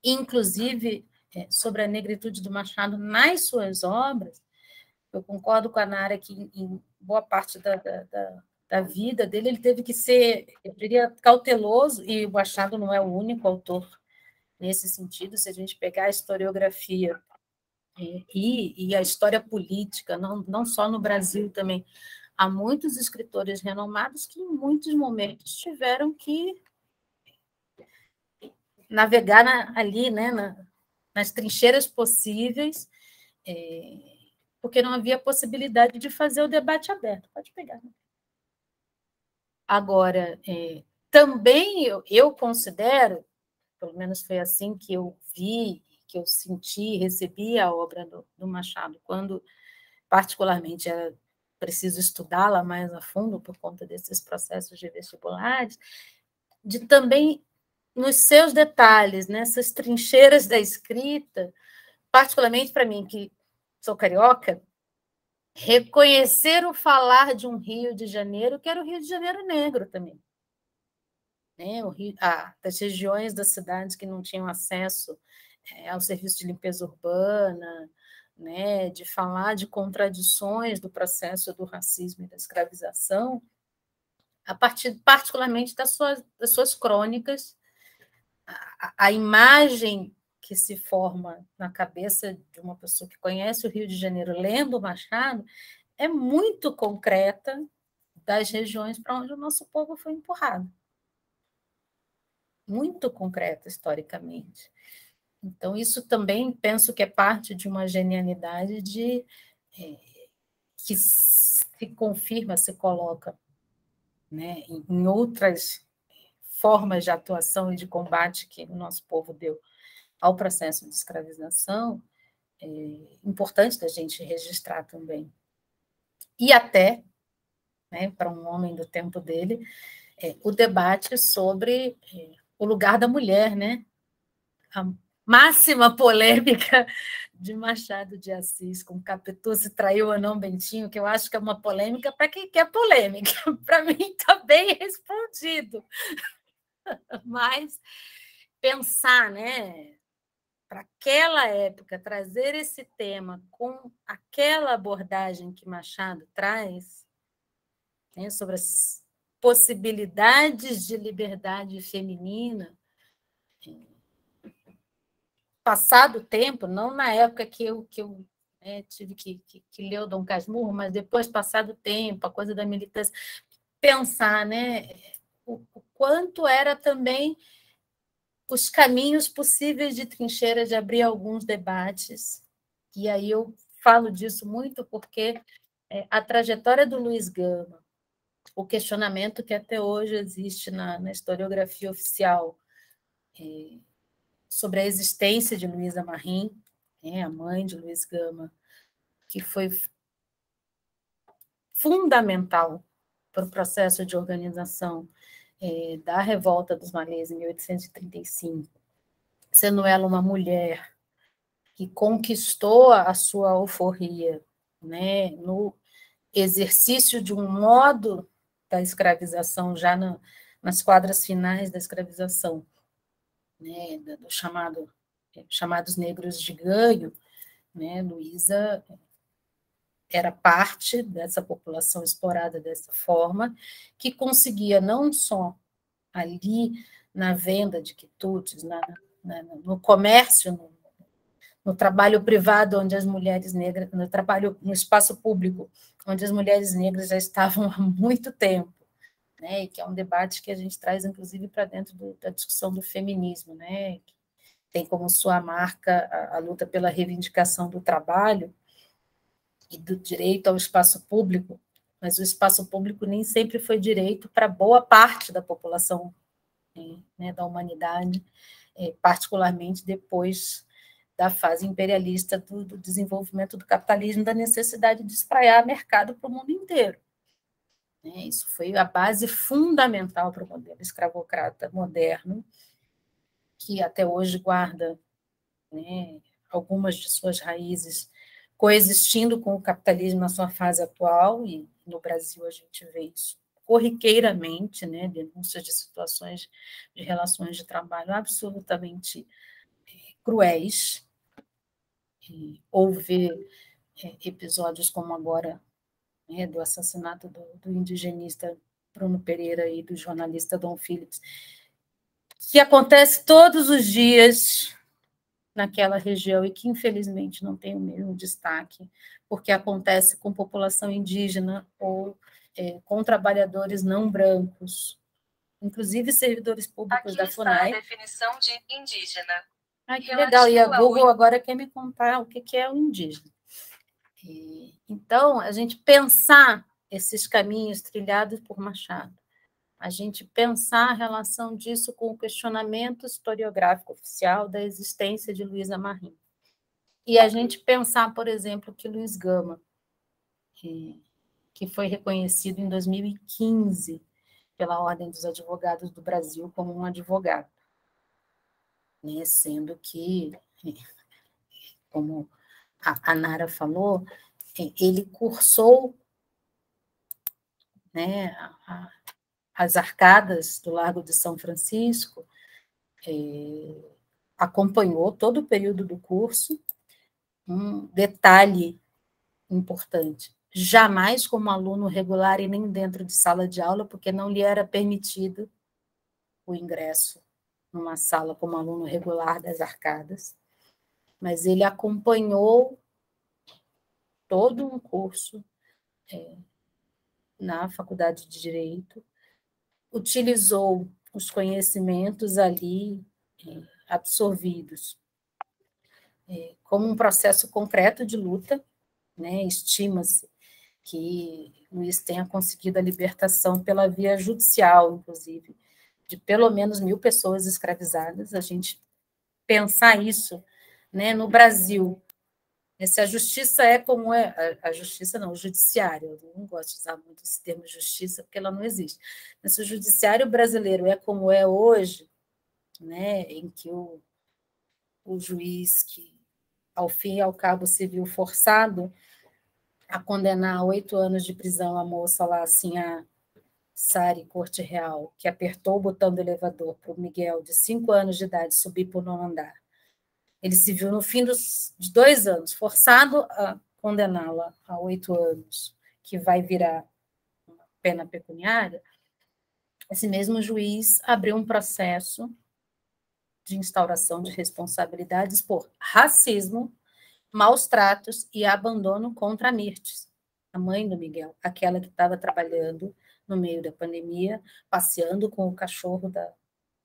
Speaker 2: inclusive sobre a negritude do Machado nas suas obras. Eu concordo com a Nara que, em boa parte da vida dele, ele teve que ser, eu diria, cauteloso, e o Machado não é o único autor nesse sentido. Se a gente pegar a historiografia e a história política, não só no Brasil também, há muitos escritores renomados que, em muitos momentos, tiveram que navegar ali, né, nas trincheiras possíveis, porque não havia possibilidade de fazer o debate aberto. Pode pegar. Né? Agora, também eu considero, pelo menos foi assim que eu vi, que eu senti, recebi a obra do Machado, quando, particularmente, era preciso estudá-la mais a fundo por conta desses processos de vestibulares, de também, nos seus detalhes, nessas trincheiras da escrita, particularmente para mim, que sou carioca, reconhecer o falar de um Rio de Janeiro, que era o Rio de Janeiro negro também. Né? Das regiões das cidades que não tinham acesso ao serviço de limpeza urbana, né? De falar de contradições do processo do racismo e da escravização, a partir particularmente das suas crônicas, a imagem que se forma na cabeça de uma pessoa que conhece o Rio de Janeiro lendo o Machado é muito concreta das regiões para onde o nosso povo foi empurrado. Muito concreta historicamente. Então, isso também penso que é parte de uma genialidade que se confirma, se coloca, né, em outras formas de atuação e de combate que o nosso povo deu ao processo de escravização, é importante da gente registrar também. E até, né, para um homem do tempo dele, o debate sobre o lugar da mulher, né? A máxima polêmica de Machado de Assis, com Capitu se traiu ou não Bentinho, que eu acho que é uma polêmica para quem quer polêmica. Para mim está bem respondido. Mas pensar, né, para aquela época, trazer esse tema com aquela abordagem que Machado traz, né, sobre as possibilidades de liberdade feminina, passado o tempo, não na época que eu tive que ler o Dom Casmurro, mas depois, passado o tempo, a coisa da militância, pensar, né, o quanto era também os caminhos possíveis de trincheira, de abrir alguns debates. E aí eu falo disso muito porque a trajetória do Luiz Gama, o questionamento que até hoje existe na historiografia oficial sobre a existência de Luísa Marim, a mãe de Luiz Gama, que foi fundamental para o processo de organização da Revolta dos Malês em 1835, sendo ela uma mulher que conquistou a sua alforria, né, no exercício de um modo da escravização, já nas quadras finais da escravização, né, do chamados negros de ganho, né, Luísa era parte dessa população explorada dessa forma, que conseguia não só ali na venda de quitutes, no comércio, no trabalho privado, onde as mulheres negras, no espaço público, onde as mulheres negras já estavam há muito tempo, né, e que é um debate que a gente traz, inclusive, para dentro da discussão do feminismo, né, que tem como sua marca a luta pela reivindicação do trabalho e do direito ao espaço público, mas o espaço público nem sempre foi direito para boa parte da população, né, da humanidade, particularmente depois da fase imperialista do desenvolvimento do capitalismo, da necessidade de espraiar mercado para o mundo inteiro. Isso foi a base fundamental para o modelo escravocrata moderno, que até hoje guarda, né, algumas de suas raízes coexistindo com o capitalismo na sua fase atual, e no Brasil a gente vê isso corriqueiramente, né, denúncias de situações de relações de trabalho absolutamente cruéis, ou ver episódios como agora, né, do assassinato do indigenista Bruno Pereira e do jornalista Dom Phillips, que acontece todos os dias naquela região e que, infelizmente, não tem o mesmo destaque, porque acontece com população indígena ou com trabalhadores não brancos, inclusive servidores públicos da FUNAI.
Speaker 3: Aqui está a definição de indígena.
Speaker 2: Que legal, e a Google agora quer me contar o que é o indígena. Então, a gente pensar esses caminhos trilhados por Machado, a gente pensar a relação disso com o questionamento historiográfico oficial da existência de Luísa Marim. E a gente pensar, por exemplo, que Luiz Gama, que foi reconhecido em 2015 pela Ordem dos Advogados do Brasil como um advogado, né? Sendo que, como a Nara falou, ele cursou, né, as arcadas do Largo de São Francisco, acompanhou todo o período do curso. Um detalhe importante, jamais como aluno regular e nem dentro de sala de aula, porque não lhe era permitido o ingresso numa sala como aluno regular das Arcadas, mas ele acompanhou todo um curso na Faculdade de Direito, utilizou os conhecimentos ali absorvidos como um processo concreto de luta, né? Estima-se que Luiz tenha conseguido a libertação pela via judicial, inclusive, de pelo menos 1.000 pessoas escravizadas. A gente pensar isso, né, no Brasil, se a justiça é como é, a justiça não, o judiciário, eu não gosto de usar muito esse termo justiça, porque ela não existe, mas se o judiciário brasileiro é como é hoje, né, em que o juiz que, ao fim e ao cabo, se viu forçado a condenar a 8 anos de prisão a moça lá, assim, a Sari Corte Real, que apertou o botão do elevador para o Miguel, de 5 anos de idade, subir para o 9º andar. Ele se viu, no fim de 2 anos, forçado a condená-la a 8 anos, que vai virar uma pena pecuniária. Esse mesmo juiz abriu um processo de instauração de responsabilidades por racismo, maus tratos e abandono contra a Mirtes, a mãe do Miguel, aquela que estava trabalhando no meio da pandemia, passeando com o cachorro da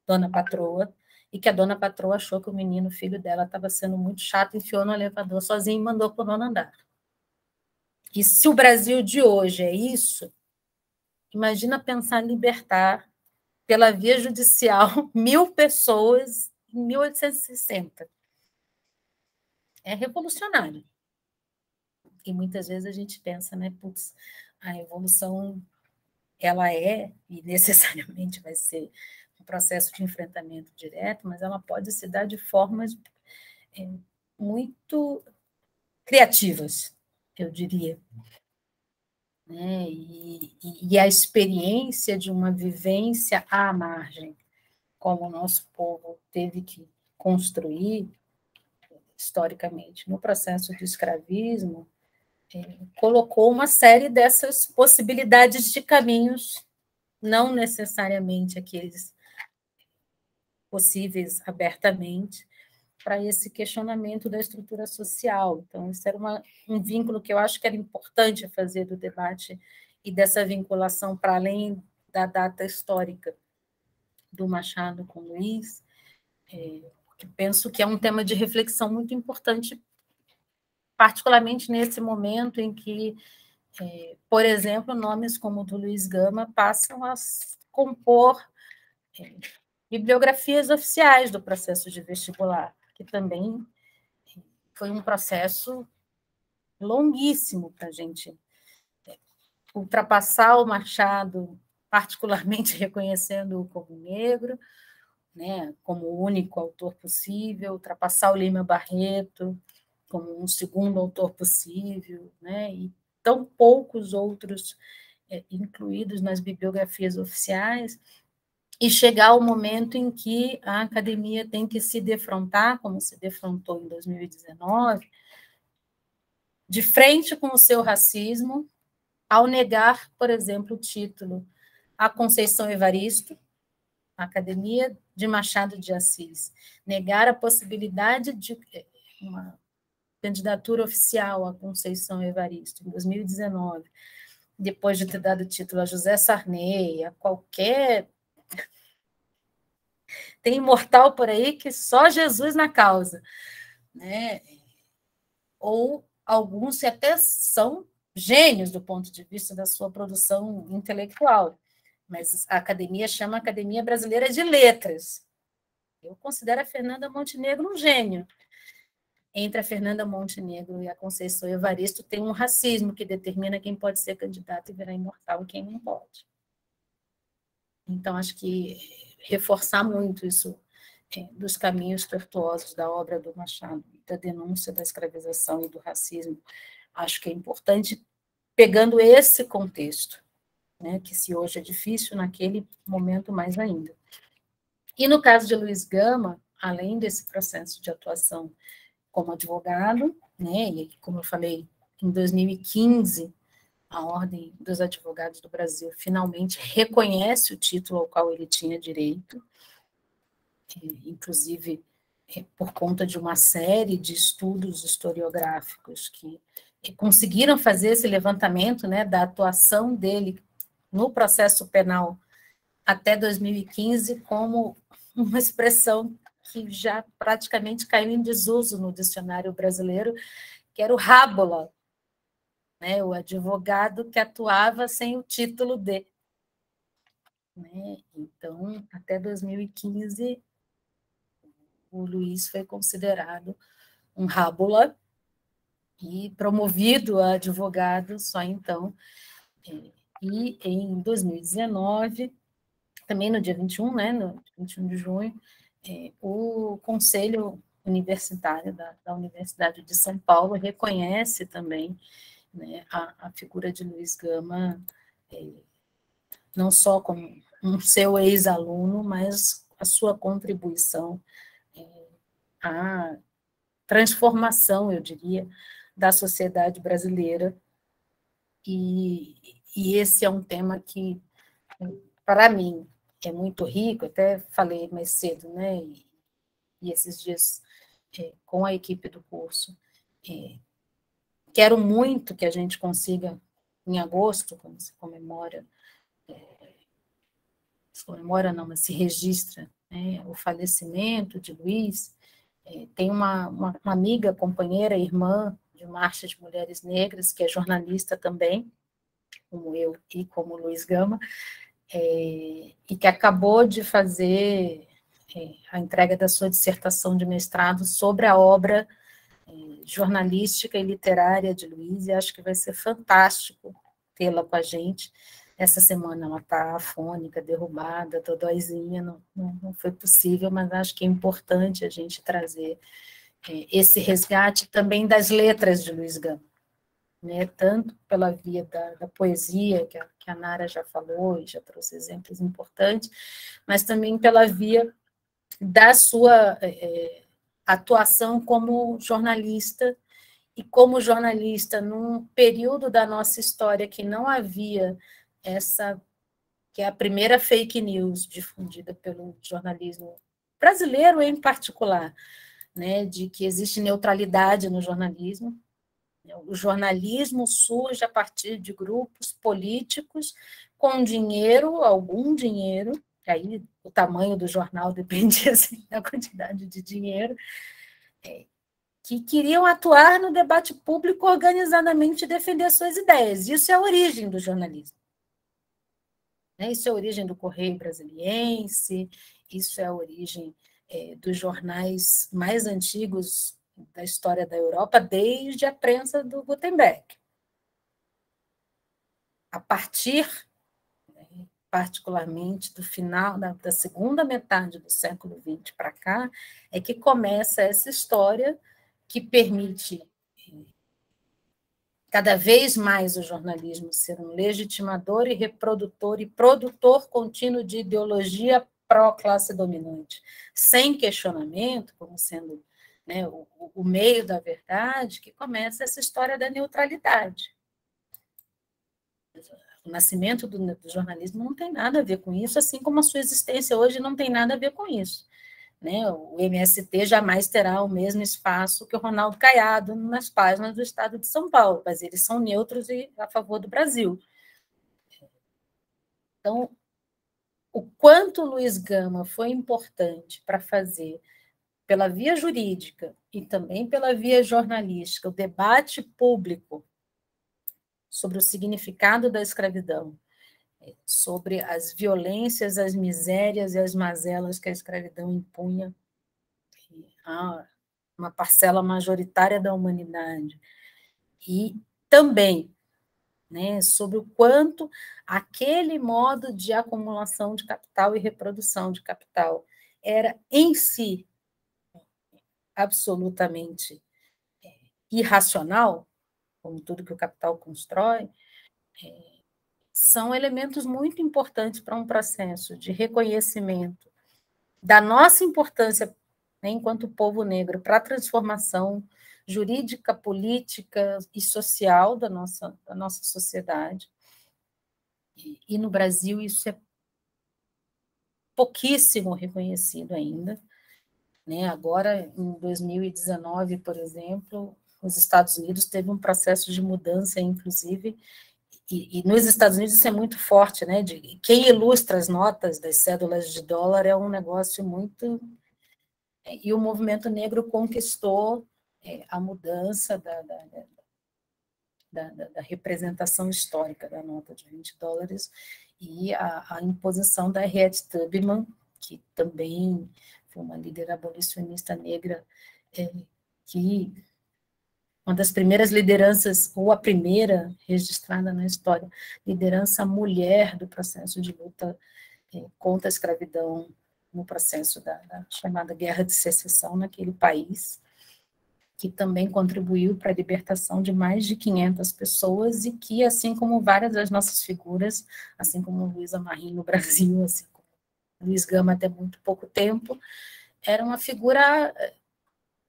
Speaker 2: dona patroa, e que a dona patroa achou que o menino, filho dela, estava sendo muito chato, enfiou no elevador sozinho e mandou para o 9º andar. E se o Brasil de hoje é isso, imagina pensar em libertar, pela via judicial, 1.000 pessoas em 1860. É revolucionário. E muitas vezes a gente pensa, né, putz, a revolução, ela é, e necessariamente vai ser um processo de enfrentamento direto, mas ela pode se dar de formas muito criativas, eu diria. Né? E a experiência de uma vivência à margem, como o nosso povo teve que construir historicamente no processo do escravismo, colocou uma série dessas possibilidades de caminhos, não necessariamente aqueles possíveis abertamente, para esse questionamento da estrutura social. Então, isso era um vínculo que eu acho que era importante fazer do debate e dessa vinculação para além da data histórica do Machado com Luiz, que penso que é um tema de reflexão muito importante, particularmente nesse momento em que, por exemplo, nomes como o do Luiz Gama passam a compor bibliografias oficiais do processo de vestibular, que também foi um processo longuíssimo para a gente ultrapassar o Machado, particularmente reconhecendo-o como negro, né, como o único autor possível, ultrapassar o Lima Barreto como um segundo autor possível, né, e tão poucos outros incluídos nas bibliografias oficiais, e chegar ao momento em que a academia tem que se defrontar, como se defrontou em 2019, de frente com o seu racismo, ao negar, por exemplo, o título a Conceição Evaristo, a Academia de Machado de Assis, negar a possibilidade de uma candidatura oficial a Conceição Evaristo, em 2019, depois de ter dado título a José Sarney, a qualquer... Tem imortal por aí que só Jesus na causa, né? Ou alguns que até são gênios do ponto de vista da sua produção intelectual, mas a academia chama Academia Brasileira de Letras. Eu considero a Fernanda Montenegro um gênio. Entre a Fernanda Montenegro e a Conceição Evaristo tem um racismo que determina quem pode ser candidato e virar imortal e quem não pode. Então, acho que reforçar muito isso dos caminhos tortuosos da obra do Machado, da denúncia da escravização e do racismo, acho que é importante, pegando esse contexto, né, que se hoje é difícil, naquele momento mais ainda. E no caso de Luiz Gama, além desse processo de atuação como advogado, né, e como eu falei, em 2015, a Ordem dos Advogados do Brasil finalmente reconhece o título ao qual ele tinha direito, inclusive por conta de uma série de estudos historiográficos que conseguiram fazer esse levantamento, né, da atuação dele no processo penal até 2015 como uma expressão que já praticamente caiu em desuso no dicionário brasileiro, que era o rábula, né, o advogado que atuava sem o título de. Né? Então, até 2015, o Luiz foi considerado um rábula e promovido a advogado só então. E em 2019, também no dia 21, né, no 21 de junho, o Conselho Universitário da Universidade de São Paulo reconhece também, né, a figura de Luiz Gama, não só como um seu ex-aluno, mas a sua contribuição à transformação, eu diria, da sociedade brasileira. E esse é um tema que, para mim, é muito rico, até falei mais cedo, né? E esses dias, com a equipe do curso, quero muito que a gente consiga, em agosto, quando se comemora não, mas se registra, né, o falecimento de Luiz. Tem uma amiga, companheira, irmã de Marcha de Mulheres Negras, que é jornalista também, como eu e como Luiz Gama, e que acabou de fazer a entrega da sua dissertação de mestrado sobre a obra jornalística e literária de Luiz, e acho que vai ser fantástico tê-la com a gente. Essa semana ela está afônica, derrubada, dodóizinha, não foi possível, mas acho que é importante a gente trazer esse resgate também das letras de Luiz Gama, né? Tanto pela via da poesia, que a Nara já falou e já trouxe exemplos importantes, mas também pela via da sua atuação como jornalista, e como jornalista, num período da nossa história que não havia essa, que é a primeira fake news difundida pelo jornalismo brasileiro em particular, né, de que existe neutralidade no jornalismo. O jornalismo surge a partir de grupos políticos com dinheiro, algum dinheiro, aí o tamanho do jornal dependia assim, da quantidade de dinheiro, que queriam atuar no debate público organizadamente e defender suas ideias. Isso é a origem do jornalismo. Isso é a origem do Correio Brasiliense, isso é a origem dos jornais mais antigos da história da Europa, desde a prensa do Gutenberg. A partir, particularmente, do final da segunda metade do século XX para cá, é que começa essa história que permite cada vez mais o jornalismo ser um legitimador e reprodutor e produtor contínuo de ideologia pró-classe dominante, sem questionamento, como sendo, né, o meio da verdade, que começa essa história da neutralidade. O nascimento do jornalismo não tem nada a ver com isso, assim como a sua existência hoje não tem nada a ver com isso. Né? O MST jamais terá o mesmo espaço que o Ronaldo Caiado nas páginas do Estado de São Paulo, mas eles são neutros e a favor do Brasil. Então, o quanto Luiz Gama foi importante para fazer, pela via jurídica e também pela via jornalística, o debate público sobre o significado da escravidão, sobre as violências, as misérias e as mazelas que a escravidão impunha a uma parcela majoritária da humanidade, e também, né, sobre o quanto aquele modo de acumulação de capital e reprodução de capital era, em si, absolutamente irracional, como tudo que o capital constrói, são elementos muito importantes para um processo de reconhecimento da nossa importância, né, enquanto povo negro, para a transformação jurídica, política e social da nossa sociedade. E no Brasil isso é pouquíssimo reconhecido ainda, né? Agora, em 2019, por exemplo, os Estados Unidos teve um processo de mudança, inclusive, e nos Estados Unidos isso é muito forte, né? De quem ilustra as notas das cédulas de dólar é um negócio muito... E o movimento negro conquistou a mudança da representação histórica da nota de $20 e a imposição da Harriet Tubman, que também foi uma líder abolicionista negra, que uma das primeiras lideranças, ou a primeira registrada na história, liderança mulher do processo de luta contra a escravidão no processo da chamada Guerra de Secessão naquele país, que também contribuiu para a libertação de mais de 500 pessoas e que, assim como várias das nossas figuras, assim como Luísa Marim no Brasil, assim como Luiz Gama até muito pouco tempo, era uma figura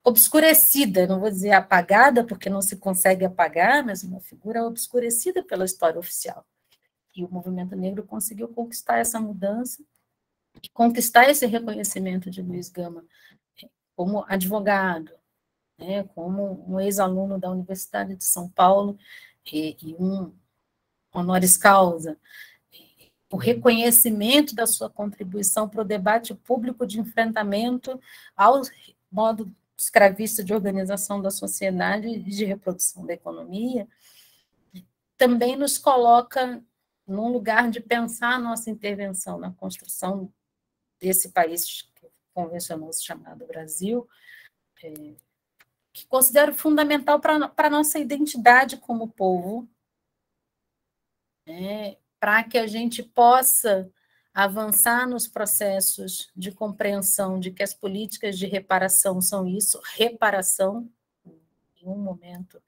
Speaker 2: obscurecida, não vou dizer apagada, porque não se consegue apagar, mas uma figura obscurecida pela história oficial. E o movimento negro conseguiu conquistar essa mudança e conquistar esse reconhecimento de Luiz Gama como advogado, né, como um ex-aluno da Universidade de São Paulo e um honoris causa, o reconhecimento da sua contribuição para o debate público de enfrentamento ao modo escravista de organização da sociedade e de reprodução da economia, também nos coloca num lugar de pensar a nossa intervenção na construção desse país convencionoso chamado Brasil, que considero fundamental para a nossa identidade como povo, né, para que a gente possa avançar nos processos de compreensão de que as políticas de reparação são isso, reparação, em nenhum momento,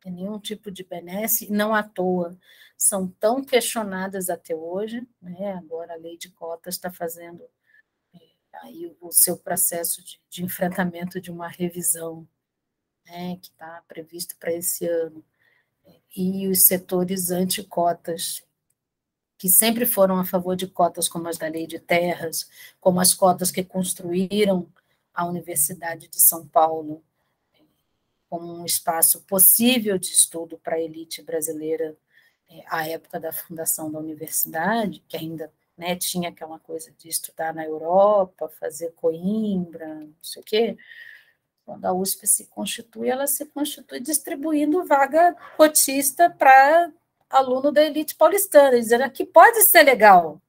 Speaker 2: em nenhum tipo de benesse, não à toa, são tão questionadas até hoje, né? Agora a lei de cotas está fazendo aí o seu processo de enfrentamento de uma revisão, né, que está previsto para esse ano, e os setores anticotas, que sempre foram a favor de cotas como as da Lei de Terras, como as cotas que construíram a Universidade de São Paulo como um espaço possível de estudo para a elite brasileira à época da fundação da universidade, que ainda, né, tinha aquela coisa de estudar na Europa, fazer Coimbra, não sei o quê. Quando a USP se constitui, ela se constitui distribuindo vaga cotista para aluno da elite paulistana, dizendo que pode ser legal.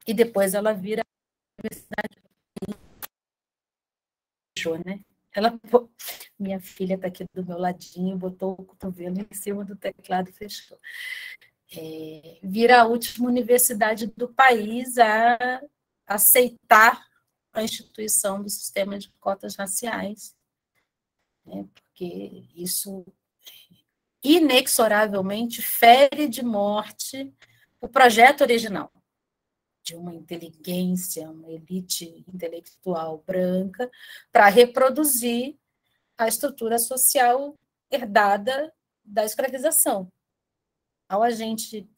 Speaker 2: E depois ela vira a universidade, né? Minha filha está aqui do meu ladinho, botou o cotovelo em cima do teclado e fechou. Vira a última universidade do país a aceitar a instituição do sistema de cotas raciais, né? Porque isso inexoravelmente fere de morte o projeto original de uma inteligência, uma elite intelectual branca, para reproduzir a estrutura social herdada da escravização. Ao a gente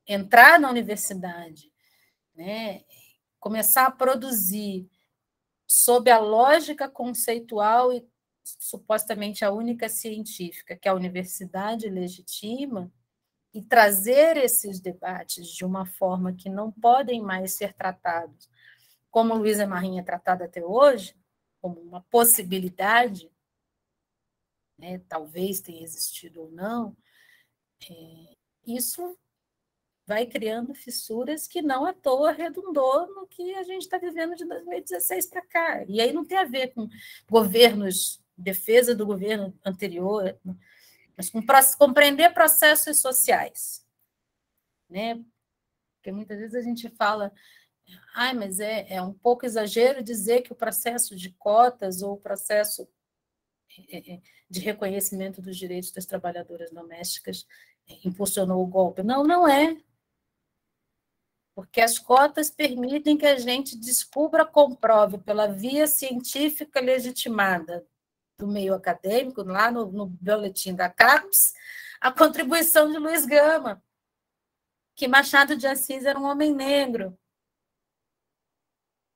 Speaker 2: entrar na universidade, né, começar a produzir sob a lógica conceitual e supostamente a única científica que a universidade legitima, e trazer esses debates de uma forma que não podem mais ser tratados, como Luísa Marim é tratada até hoje, como uma possibilidade, né, talvez tenha existido ou não, isso vai criando fissuras que não à toa redundou no que a gente está vivendo de 2016 para cá. E aí não tem a ver com governos, defesa do governo anterior, mas com compreender processos sociais, né? Porque muitas vezes a gente fala, mas é um pouco exagero dizer que o processo de cotas ou o processo de reconhecimento dos direitos das trabalhadoras domésticas impulsionou o golpe. Não, não é. Porque as cotas permitem que a gente descubra, comprove pela via científica legitimada do meio acadêmico, lá no boletim da CAPES, a contribuição de Luiz Gama, que Machado de Assis era um homem negro,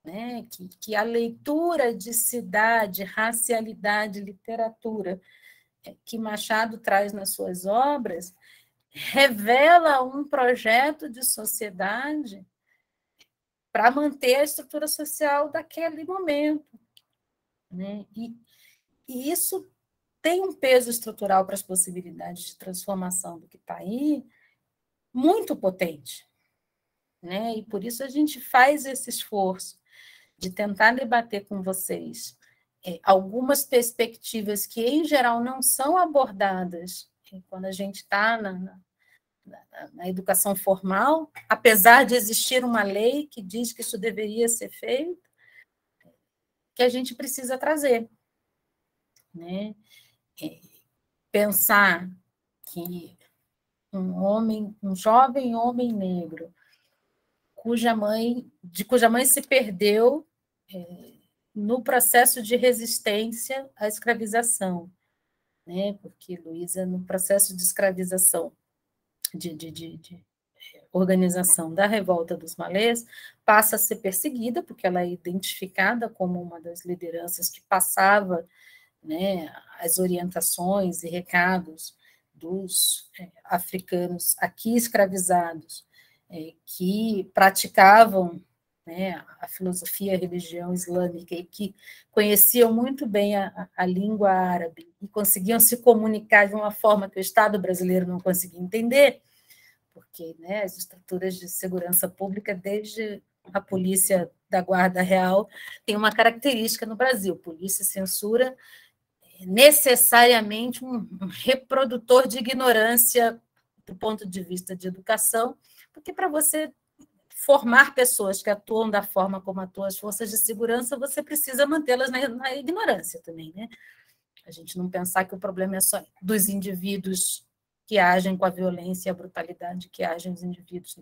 Speaker 2: né? Que a leitura de cidade, racialidade, literatura que Machado traz nas suas obras revela um projeto de sociedade para manter a estrutura social daquele momento, né? E isso tem um peso estrutural para as possibilidades de transformação do que está aí, muito potente, né? E por isso a gente faz esse esforço de tentar debater com vocês algumas perspectivas que, em geral, não são abordadas quando a gente está na educação formal, apesar de existir uma lei que diz que isso deveria ser feito, que a gente precisa trazer, né? Pensar que um jovem homem negro cuja mãe se perdeu no processo de resistência à escravização, né? Porque Luísa, no processo de escravização, de organização da Revolta dos Malês, passa a ser perseguida, porque ela é identificada como uma das lideranças que passava, né, as orientações e recados dos africanos aqui escravizados, que praticavam, né, a filosofia e a religião islâmica e que conheciam muito bem a língua árabe e conseguiam se comunicar de uma forma que o Estado brasileiro não conseguia entender, porque, né, as estruturas de segurança pública, desde a polícia da Guarda Real, tem uma característica no Brasil: polícia e censura necessariamente um reprodutor de ignorância do ponto de vista de educação, porque para você formar pessoas que atuam da forma como atuam as forças de segurança, você precisa mantê-las na ignorância também, né? A gente não pensar que o problema é só dos indivíduos que agem com a violência e a brutalidade que agem os indivíduos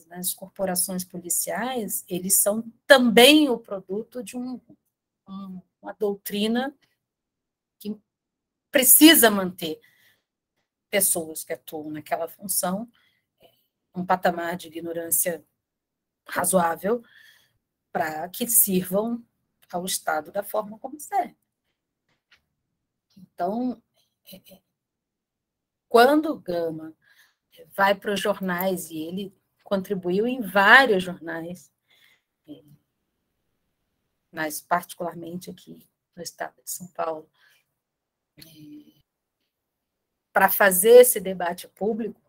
Speaker 2: nas corporações policiais, eles são também o produto de uma doutrina que precisa manter pessoas que atuam naquela função um patamar de ignorância razoável para que sirvam ao Estado da forma como serve. Então, quando Gama vai para os jornais, e ele contribuiu em vários jornais, mas particularmente aqui no estado de São Paulo, para fazer esse debate público,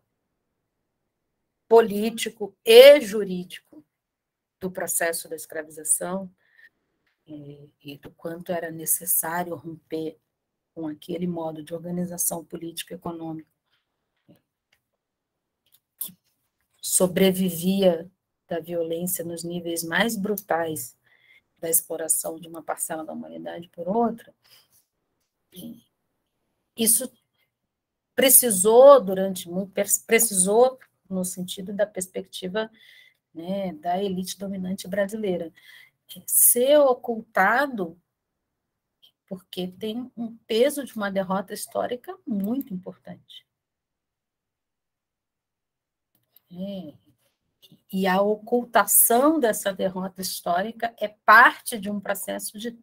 Speaker 2: político e jurídico do processo da escravização e do quanto era necessário romper com aquele modo de organização política e econômica que sobrevivia da violência nos níveis mais brutais da exploração de uma parcela da humanidade por outra. Isso precisou no sentido da perspectiva, né, da elite dominante brasileira, ser ocultado porque tem um peso de uma derrota histórica muito importante. E a ocultação dessa derrota histórica é parte de um processo de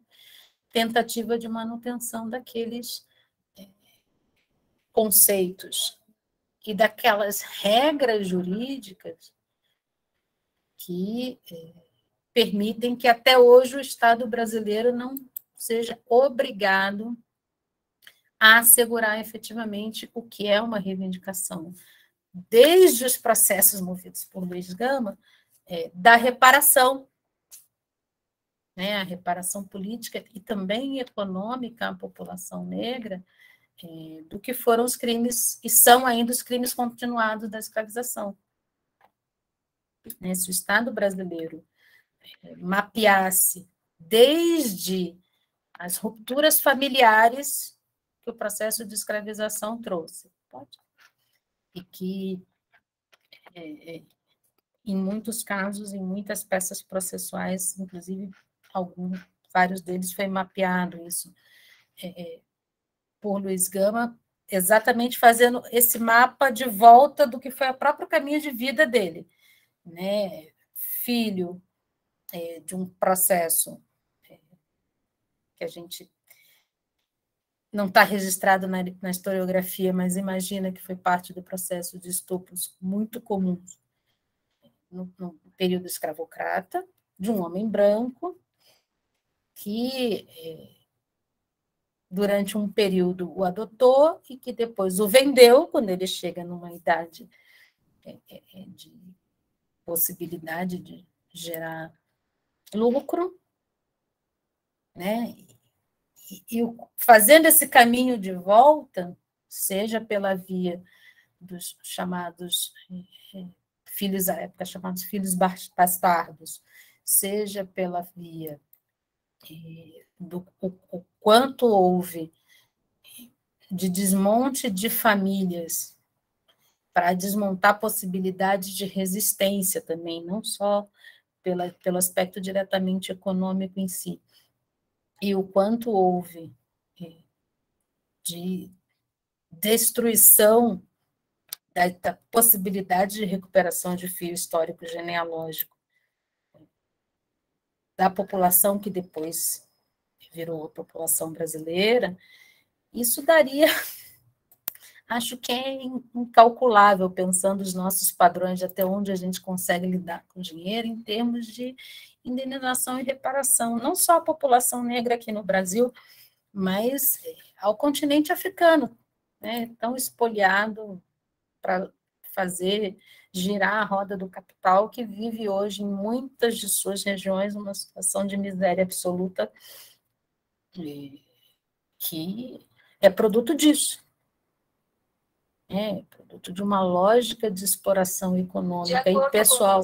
Speaker 2: tentativa de manutenção daqueles conceitos e daquelas regras jurídicas que permitem que até hoje o Estado brasileiro não seja obrigado a assegurar efetivamente o que é uma reivindicação, desde os processos movidos por Luiz Gama, da reparação, né, a reparação política e também econômica à população negra, do que foram os crimes, e são ainda os crimes continuados da escravização. Se o Estado brasileiro mapeasse desde as rupturas familiares que o processo de escravização trouxe, e que, em muitos casos, em muitas peças processuais, inclusive vários deles foi mapeado isso, por Luiz Gama, exatamente fazendo esse mapa de volta do que foi o próprio caminho de vida dele, né? Filho de um processo que a gente não está registrado na historiografia, mas imagina que foi parte do processo de estupros muito comuns no período escravocrata, de um homem branco que, durante um período, o adotou e que depois o vendeu, quando ele chega numa idade de possibilidade de gerar lucro, né? E fazendo esse caminho de volta, seja pela via dos chamados filhos, à época chamados filhos bastardos, seja pela via do o quanto houve de desmonte de famílias para desmontar possibilidades de resistência também, não só pelo aspecto diretamente econômico em si, e o quanto houve de destruição da possibilidade de recuperação de fio histórico genealógico da população que depois virou a população brasileira, isso daria, acho que é incalculável, pensando os nossos padrões de até onde a gente consegue lidar com dinheiro em termos de indenização e reparação, não só à população negra aqui no Brasil, mas ao continente africano, né, tão espoliado para fazer girar a roda do capital, que vive hoje em muitas de suas regiões uma situação de miséria absoluta, que é produto disso. É produto de uma lógica de exploração econômica e pessoal.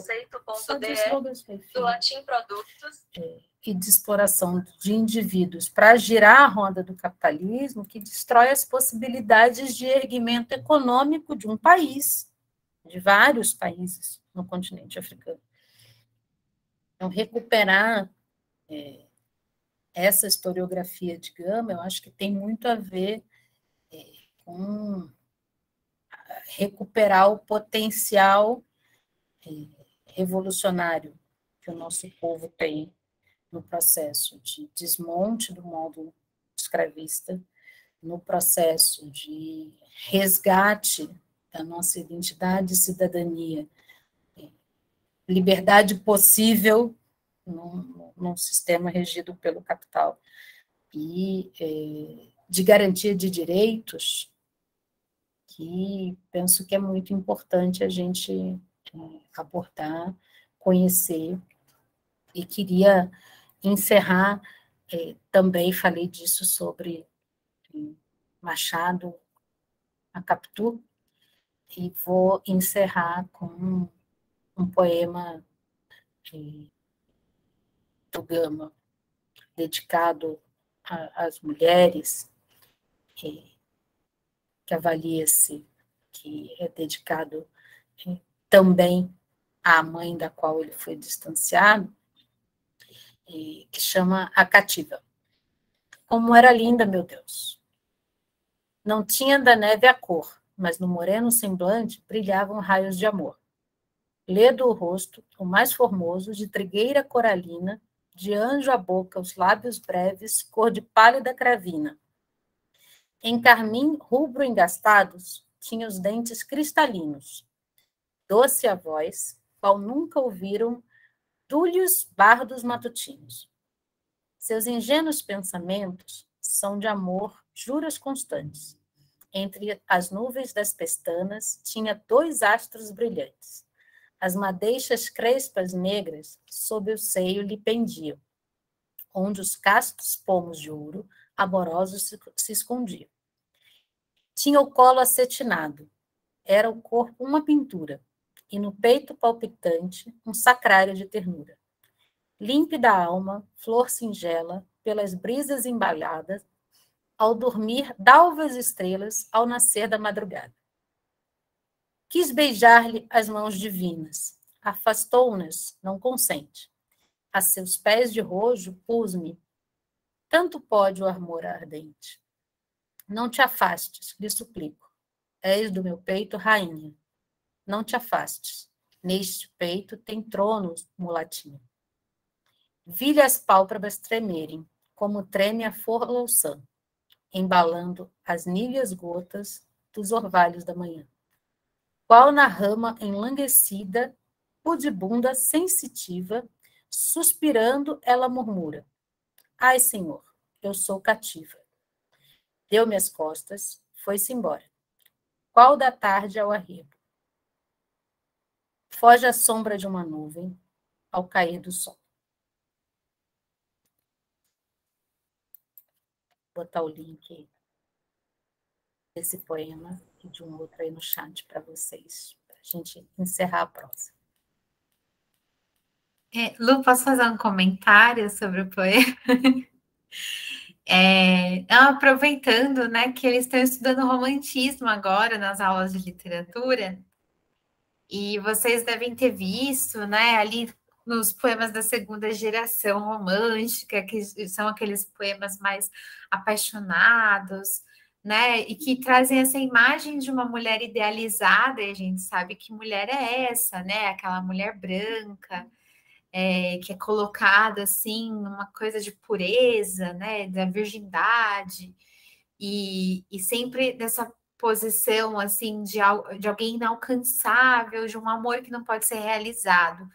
Speaker 3: Do latim produtos.
Speaker 2: E de exploração de indivíduos para girar a roda do capitalismo, que destrói as possibilidades de erguimento econômico de um país, de vários países no continente africano. Então, recuperar essa historiografia de Gama, eu acho que tem muito a ver com recuperar o potencial revolucionário que o nosso povo tem no processo de desmonte do modo escravista, no processo de resgate da nossa identidade e cidadania, liberdade possível num sistema regido pelo capital, e de garantia de direitos, que penso que é muito importante a gente abordar, conhecer, e queria encerrar, também falei disso sobre Machado, a Capitu, e vou encerrar com um poema do Gama, dedicado às mulheres, que avalia-se que é dedicado também à mãe da qual ele foi distanciado, que chama A Cativa. Como era linda, meu Deus! Não tinha da neve a cor, mas no moreno semblante brilhavam raios de amor. Ledo o rosto, o mais formoso, de trigueira coralina, de anjo a boca, os lábios breves, cor de pálida cravina. Em carmim rubro engastados, tinha os dentes cristalinos. Doce a voz, qual nunca ouviram dúlios bardos matutinos. Seus ingênuos pensamentos são de amor, juras constantes. Entre as nuvens das pestanas tinha 2 astros brilhantes. As madeixas crespas negras sob o seio lhe pendiam, onde os castos pomos de ouro amorosos se escondiam. Tinha o colo acetinado, era o corpo uma pintura, e no peito palpitante um sacrário de ternura. Límpida alma, flor singela, pelas brisas embaladas, ao dormir d'alvas estrelas, ao nascer da madrugada. Quis beijar-lhe as mãos divinas, afastou-nas, não consente. A seus pés de rojo pus-me, Tanto pode o amor ardente. Não te afastes, lhe suplico. És do meu peito, rainha. Não te afastes. Neste peito tem trono, mulatinha. Vi-lhe as pálpebras tremerem, como treme a flor louçã, embalando as níveas gotas dos orvalhos da manhã. Qual na rama enlanguecida, pudibunda, sensitiva, suspirando, ela murmura: ai, Senhor, eu sou cativa. Deu-me as costas, foi-se embora. Qual da tarde ao arrebo? Foge a sombra de uma nuvem ao cair do sol. Vou botar o link desse poema e de um outro aí no chat para vocês, para a gente encerrar a prosa.
Speaker 1: Lu, posso fazer um comentário sobre o poema? Aproveitando, né, que eles estão estudando romantismo agora nas aulas de literatura, e vocês devem ter visto, né, ali nos poemas da segunda geração romântica, que são aqueles poemas mais apaixonados, né, e que trazem essa imagem de uma mulher idealizada, e a gente sabe que mulher é essa, né, aquela mulher branca, que é colocada assim, uma coisa de pureza, né, da virgindade, e sempre dessa posição assim de alguém inalcançável, de um amor que não pode ser realizado.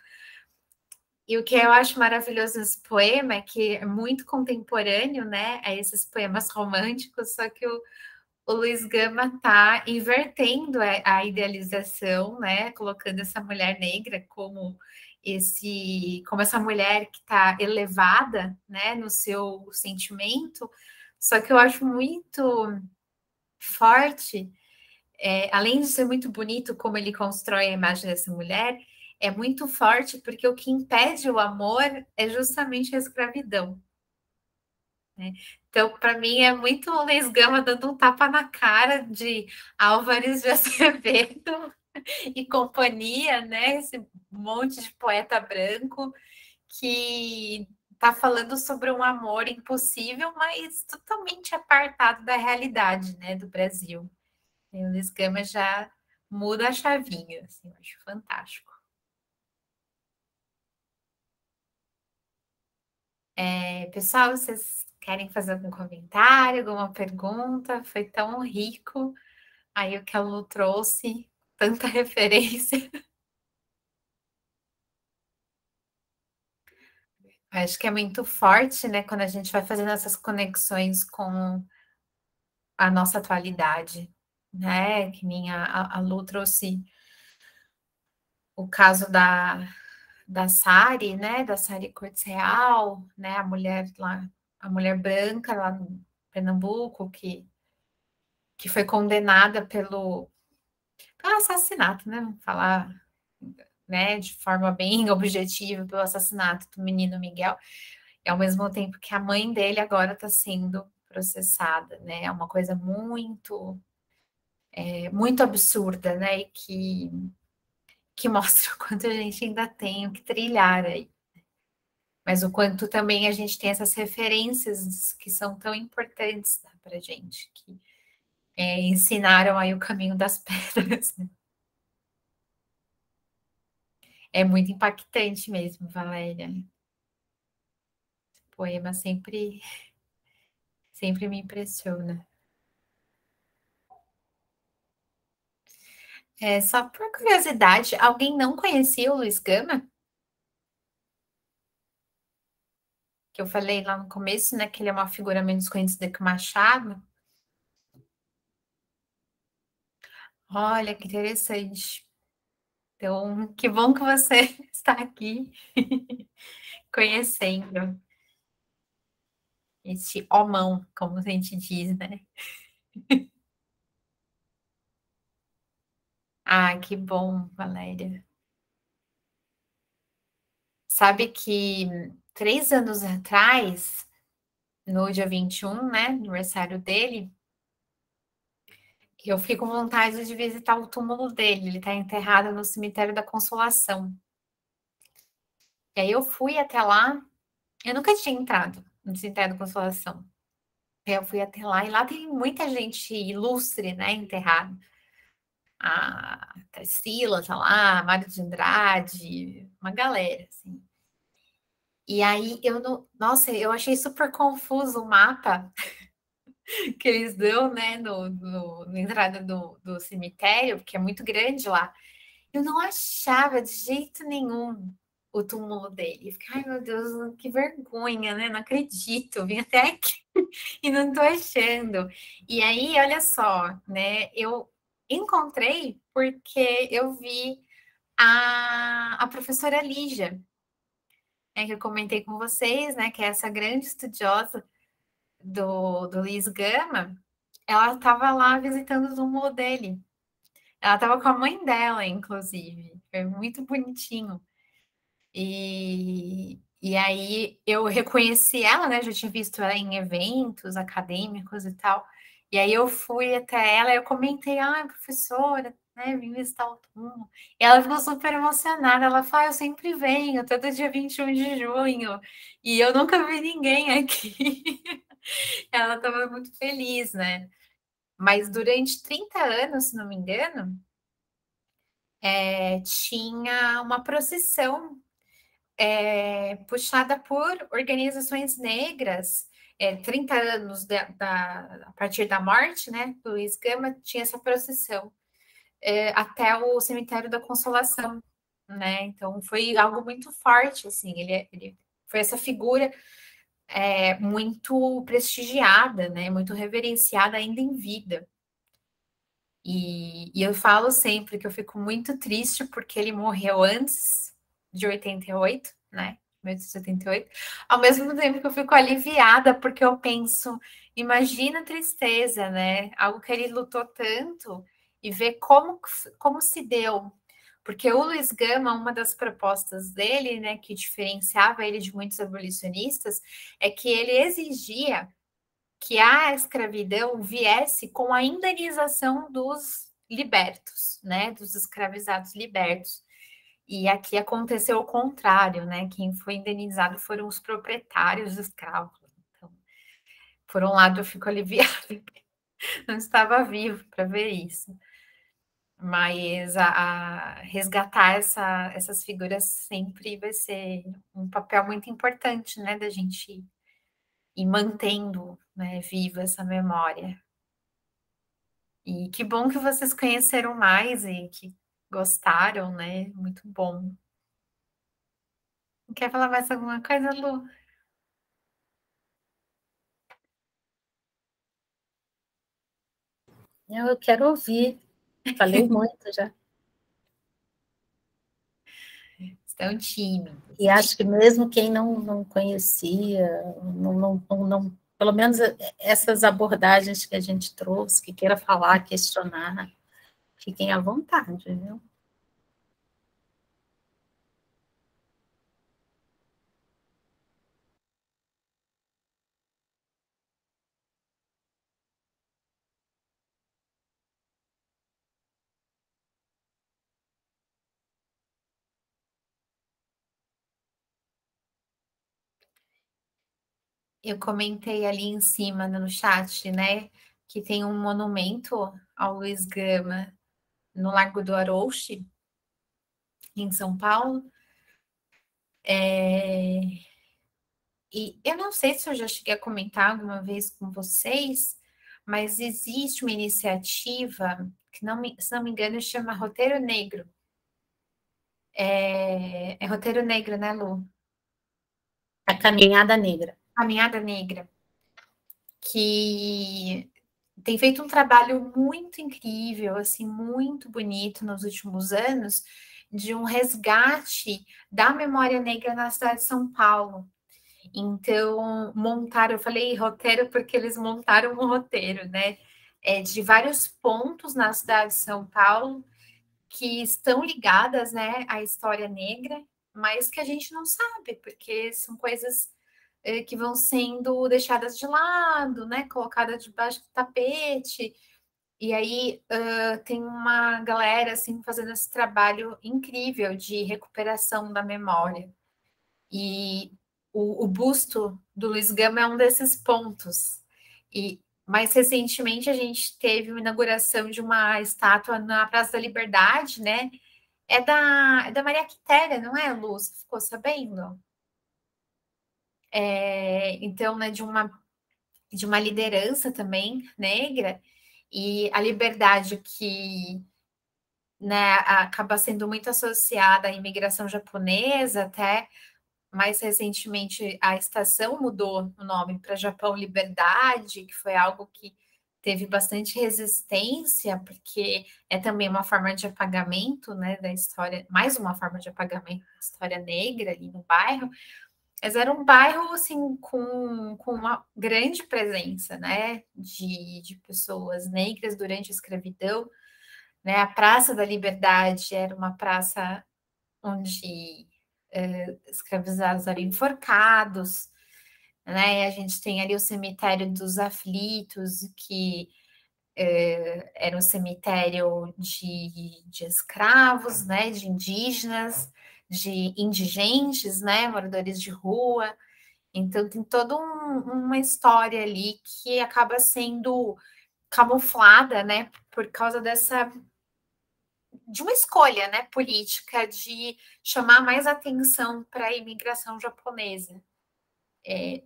Speaker 1: E o que eu acho maravilhoso nesse poema é que é muito contemporâneo, né, a esses poemas românticos, só que o Luiz Gama está invertendo a idealização, né, colocando essa mulher negra como essa mulher que está elevada, né, no seu sentimento. Só que eu acho muito forte, além de ser muito bonito como ele constrói a imagem dessa mulher, é muito forte porque o que impede o amor é justamente a escravidão. Né? Então, para mim, é muito o Luiz Gama dando um tapa na cara de Álvares de Azevedo e companhia, né? Esse monte de poeta branco que está falando sobre um amor impossível, mas totalmente apartado da realidade, né, do Brasil. E o Luiz Gama já muda a chavinha, assim, eu acho fantástico. Pessoal, vocês querem fazer algum comentário, alguma pergunta? Foi tão rico aí o que a Lu trouxe, tanta referência. Acho que é muito forte, né, quando a gente vai fazendo essas conexões com a nossa atualidade, né? Que nem a Lu trouxe o caso da Sari, né? Da Sari Cortes Real, né? A mulher branca lá no Pernambuco, que foi condenada pelo assassinato, né? Vamos falar, né, de forma bem objetiva, pelo assassinato do menino Miguel, e ao mesmo tempo que a mãe dele agora está sendo processada, né? É uma coisa muito, muito absurda, né? E que mostra o quanto a gente ainda tem o que trilhar aí. Mas o quanto também a gente tem essas referências que são tão importantes, né, para a gente, que ensinaram aí o caminho das pedras, né? É muito impactante mesmo, Valéria. O poema sempre me impressiona. Só por curiosidade, alguém não conhecia o Luiz Gama? Que eu falei lá no começo, né, que ele é uma figura menos conhecida que o Machado. Olha, que interessante. Então, que bom que você está aqui conhecendo esse homão, como a gente diz, né? Ah, que bom, Valéria. Sabe que 3 anos atrás, no dia 21, né, aniversário dele, eu fiquei com vontade de visitar o túmulo dele. Ele está enterrado no cemitério da Consolação. E aí eu fui até lá, eu nunca tinha entrado, no cemitério da Consolação. Eu fui até lá, e lá tem muita gente ilustre, né, enterrada. A Tarsila tá lá, Mário de Andrade, uma galera, assim. E aí, eu não... Nossa, eu achei super confuso o mapa que eles dão, né, na entrada do cemitério, porque é muito grande lá. Eu não achava de jeito nenhum o túmulo dele. Eu fiquei, ai meu Deus, que vergonha, né? Não acredito, eu vim até aqui e não tô achando. E aí, olha só, né? Eu encontrei porque eu vi a professora Lígia, né, que eu comentei com vocês, né? Que é essa grande estudiosa do Luiz Gama. Ela estava lá visitando o túmulo dele. Ela estava com a mãe dela, inclusive. Foi muito bonitinho. E aí eu reconheci ela, né? Já tinha visto ela em eventos acadêmicos e tal. E aí eu fui até ela e eu comentei, ah, professora, né? Vim visitar o túmulo. E ela ficou super emocionada. Ela falou, ah, eu sempre venho, todo dia 21 de junho. E eu nunca vi ninguém aqui. Ela estava muito feliz, né? Mas durante 30 anos, se não me engano, tinha uma procissão puxada por organizações negras. 30 anos a partir da morte, né, do Luiz Gama, tinha essa procissão até o cemitério da Consolação, né? Então foi algo muito forte, assim. Ele foi essa figura muito prestigiada, né? Muito reverenciada ainda em vida. E eu falo sempre que eu fico muito triste porque ele morreu antes de 88, né? 1988. Ao mesmo tempo que eu fico aliviada porque eu penso, imagina a tristeza, né? Algo que ele lutou tanto e ver como se deu. Porque o Luiz Gama, uma das propostas dele, né, que diferenciava ele de muitos abolicionistas, é que ele exigia que a escravidão viesse com a indenização dos libertos, né, dos escravizados libertos. E aqui aconteceu o contrário, né? Quem foi indenizado foram os proprietários escravos. Então, por um lado, eu fico aliviada, não estava vivo para ver isso. Mas resgatar essas figuras sempre vai ser um papel muito importante, né, da gente ir mantendo, né, viva essa memória. E que bom que vocês conheceram mais e que gostaram, né? Muito bom. Quer falar mais alguma coisa, Lu?
Speaker 2: Eu quero ouvir. Falei muito já.
Speaker 1: Estão tímidos.
Speaker 2: E acho que mesmo quem não conhecia, pelo menos essas abordagens que a gente trouxe, que queira falar, questionar, fiquem à vontade, viu?
Speaker 1: Eu comentei ali em cima no chat, né, que tem um monumento ao Luiz Gama no Largo do Arouche, em São Paulo. E eu não sei se eu já cheguei a comentar alguma vez com vocês, mas existe uma iniciativa que, se não me engano, chama Roteiro Negro. É Roteiro Negro, né, Lu?
Speaker 2: A Caminhada Negra.
Speaker 1: Caminhada Negra, que tem feito um trabalho muito incrível, assim, muito bonito nos últimos anos, de um resgate da memória negra na cidade de São Paulo. Então, eu falei roteiro porque eles montaram um roteiro, né? De vários pontos na cidade de São Paulo que estão ligadas, né, à história negra, mas que a gente não sabe, porque são coisas que vão sendo deixadas de lado, né, colocadas debaixo do tapete. E aí tem uma galera assim fazendo esse trabalho incrível de recuperação da memória. E o busto do Luiz Gama é um desses pontos. E mais recentemente a gente teve uma inauguração de uma estátua na Praça da Liberdade, né? É da Maria Quitéria, não é, Lu? Você ficou sabendo? Então, né, de uma liderança também negra, e a liberdade que, né, acaba sendo muito associada à imigração japonesa, até mais recentemente a estação mudou o nome para Japão Liberdade, que foi algo que teve bastante resistência, porque é também uma forma de apagamento, né, da história, mais uma forma de apagamento da história negra ali no bairro. Mas era um bairro, assim, com uma grande presença, né, de pessoas negras durante a escravidão, né, a Praça da Liberdade era uma praça onde escravizados eram enforcados, né, e a gente tem ali o cemitério dos aflitos, que era um cemitério de escravos, né, de indígenas, de indigentes, né, moradores de rua. Então, tem toda uma história ali que acaba sendo camuflada, né, por causa de uma escolha, né, política de chamar mais atenção para a imigração japonesa.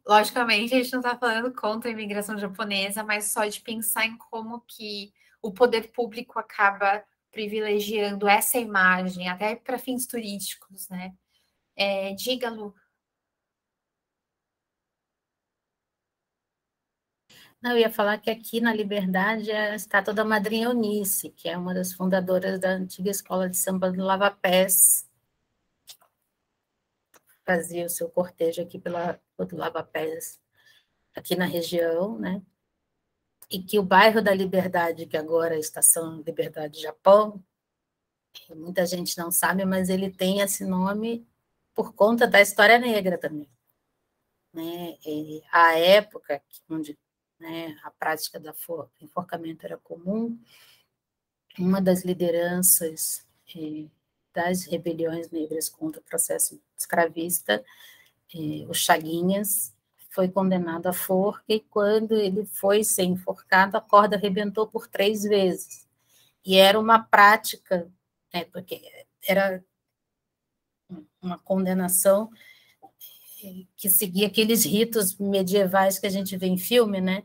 Speaker 1: Logicamente, a gente não está falando contra a imigração japonesa, mas só de pensar em como que o poder público acaba privilegiando essa imagem, até para fins turísticos, né? Diga, Lu.
Speaker 2: Não, eu ia falar que aqui na Liberdade é a estátua da Madrinha Eunice, que é uma das fundadoras da antiga escola de samba do Lava Pés. Fazia o seu cortejo aqui do Lava Pés, aqui na região, né? E que o bairro da Liberdade, que agora é a Estação Liberdade Japão, muita gente não sabe, mas ele tem esse nome por conta da história negra também. Né? A época onde, né, a prática do enforcamento era comum, uma das lideranças das rebeliões negras contra o processo escravista, o Chaguinhas, foi condenado à forca, e quando ele foi ser enforcado, a corda arrebentou por 3 vezes. E era uma prática, né, porque era uma condenação que seguia aqueles ritos medievais que a gente vê em filme, né,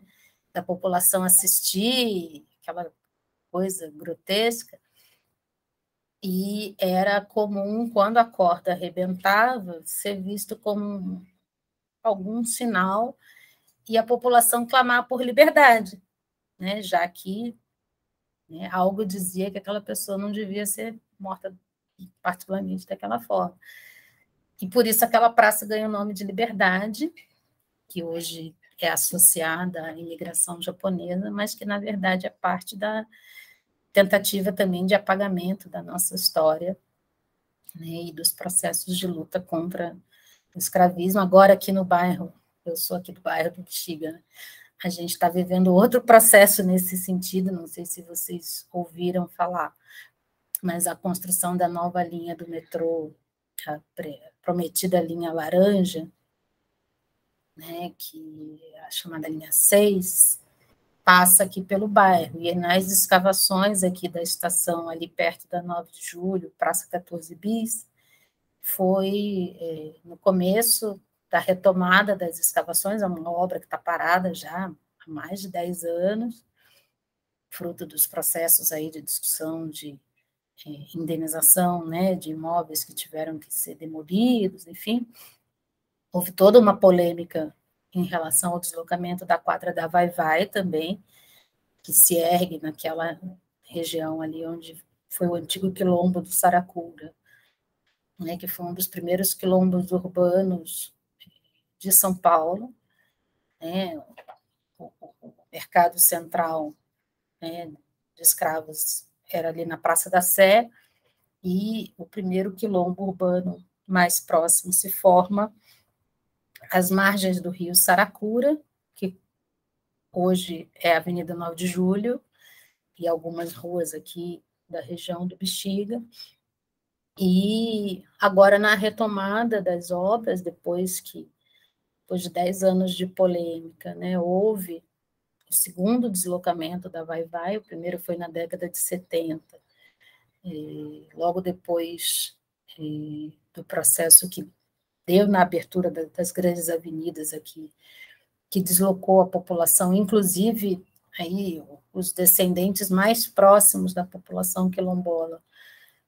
Speaker 2: da população assistir, aquela coisa grotesca, e era comum, quando a corda arrebentava, ser visto como algum sinal e a população clamar por liberdade, né, já que, né, algo dizia que aquela pessoa não devia ser morta particularmente daquela forma. E por isso aquela praça ganha o nome de Liberdade, que hoje é associada à imigração japonesa, mas que, na verdade, é parte da tentativa também de apagamento da nossa história, né, e dos processos de luta contra o escravismo. Agora, aqui no bairro, eu sou aqui do bairro do Bexiga, né, a gente está vivendo outro processo nesse sentido, não sei se vocês ouviram falar, mas a construção da nova linha do metrô, a prometida linha laranja, né, que é a chamada linha 6, passa aqui pelo bairro, e nas escavações aqui da estação, ali perto da 9 de julho, Praça 14 Bis, foi no começo da retomada das escavações, é uma obra que está parada já há mais de 10 anos, fruto dos processos aí de discussão de indenização, né, de imóveis que tiveram que ser demolidos, enfim. Houve toda uma polêmica em relação ao deslocamento da quadra da Vai-Vai também, que se ergue naquela região ali onde foi o antigo quilombo do Saracura, né, que foi um dos primeiros quilombos urbanos de São Paulo, né, o mercado central, né, de escravos era ali na Praça da Sé, e o primeiro quilombo urbano mais próximo se forma às margens do rio Saracura, que hoje é a Avenida 9 de Julho, e algumas ruas aqui da região do Bexiga. E agora, na retomada das obras, depois que depois de 10 anos de polêmica, né, houve o segundo deslocamento da Vai-Vai, o primeiro foi na década de 70, logo depois do processo que deu na abertura das grandes avenidas aqui, que deslocou a população, inclusive aí os descendentes mais próximos da população quilombola,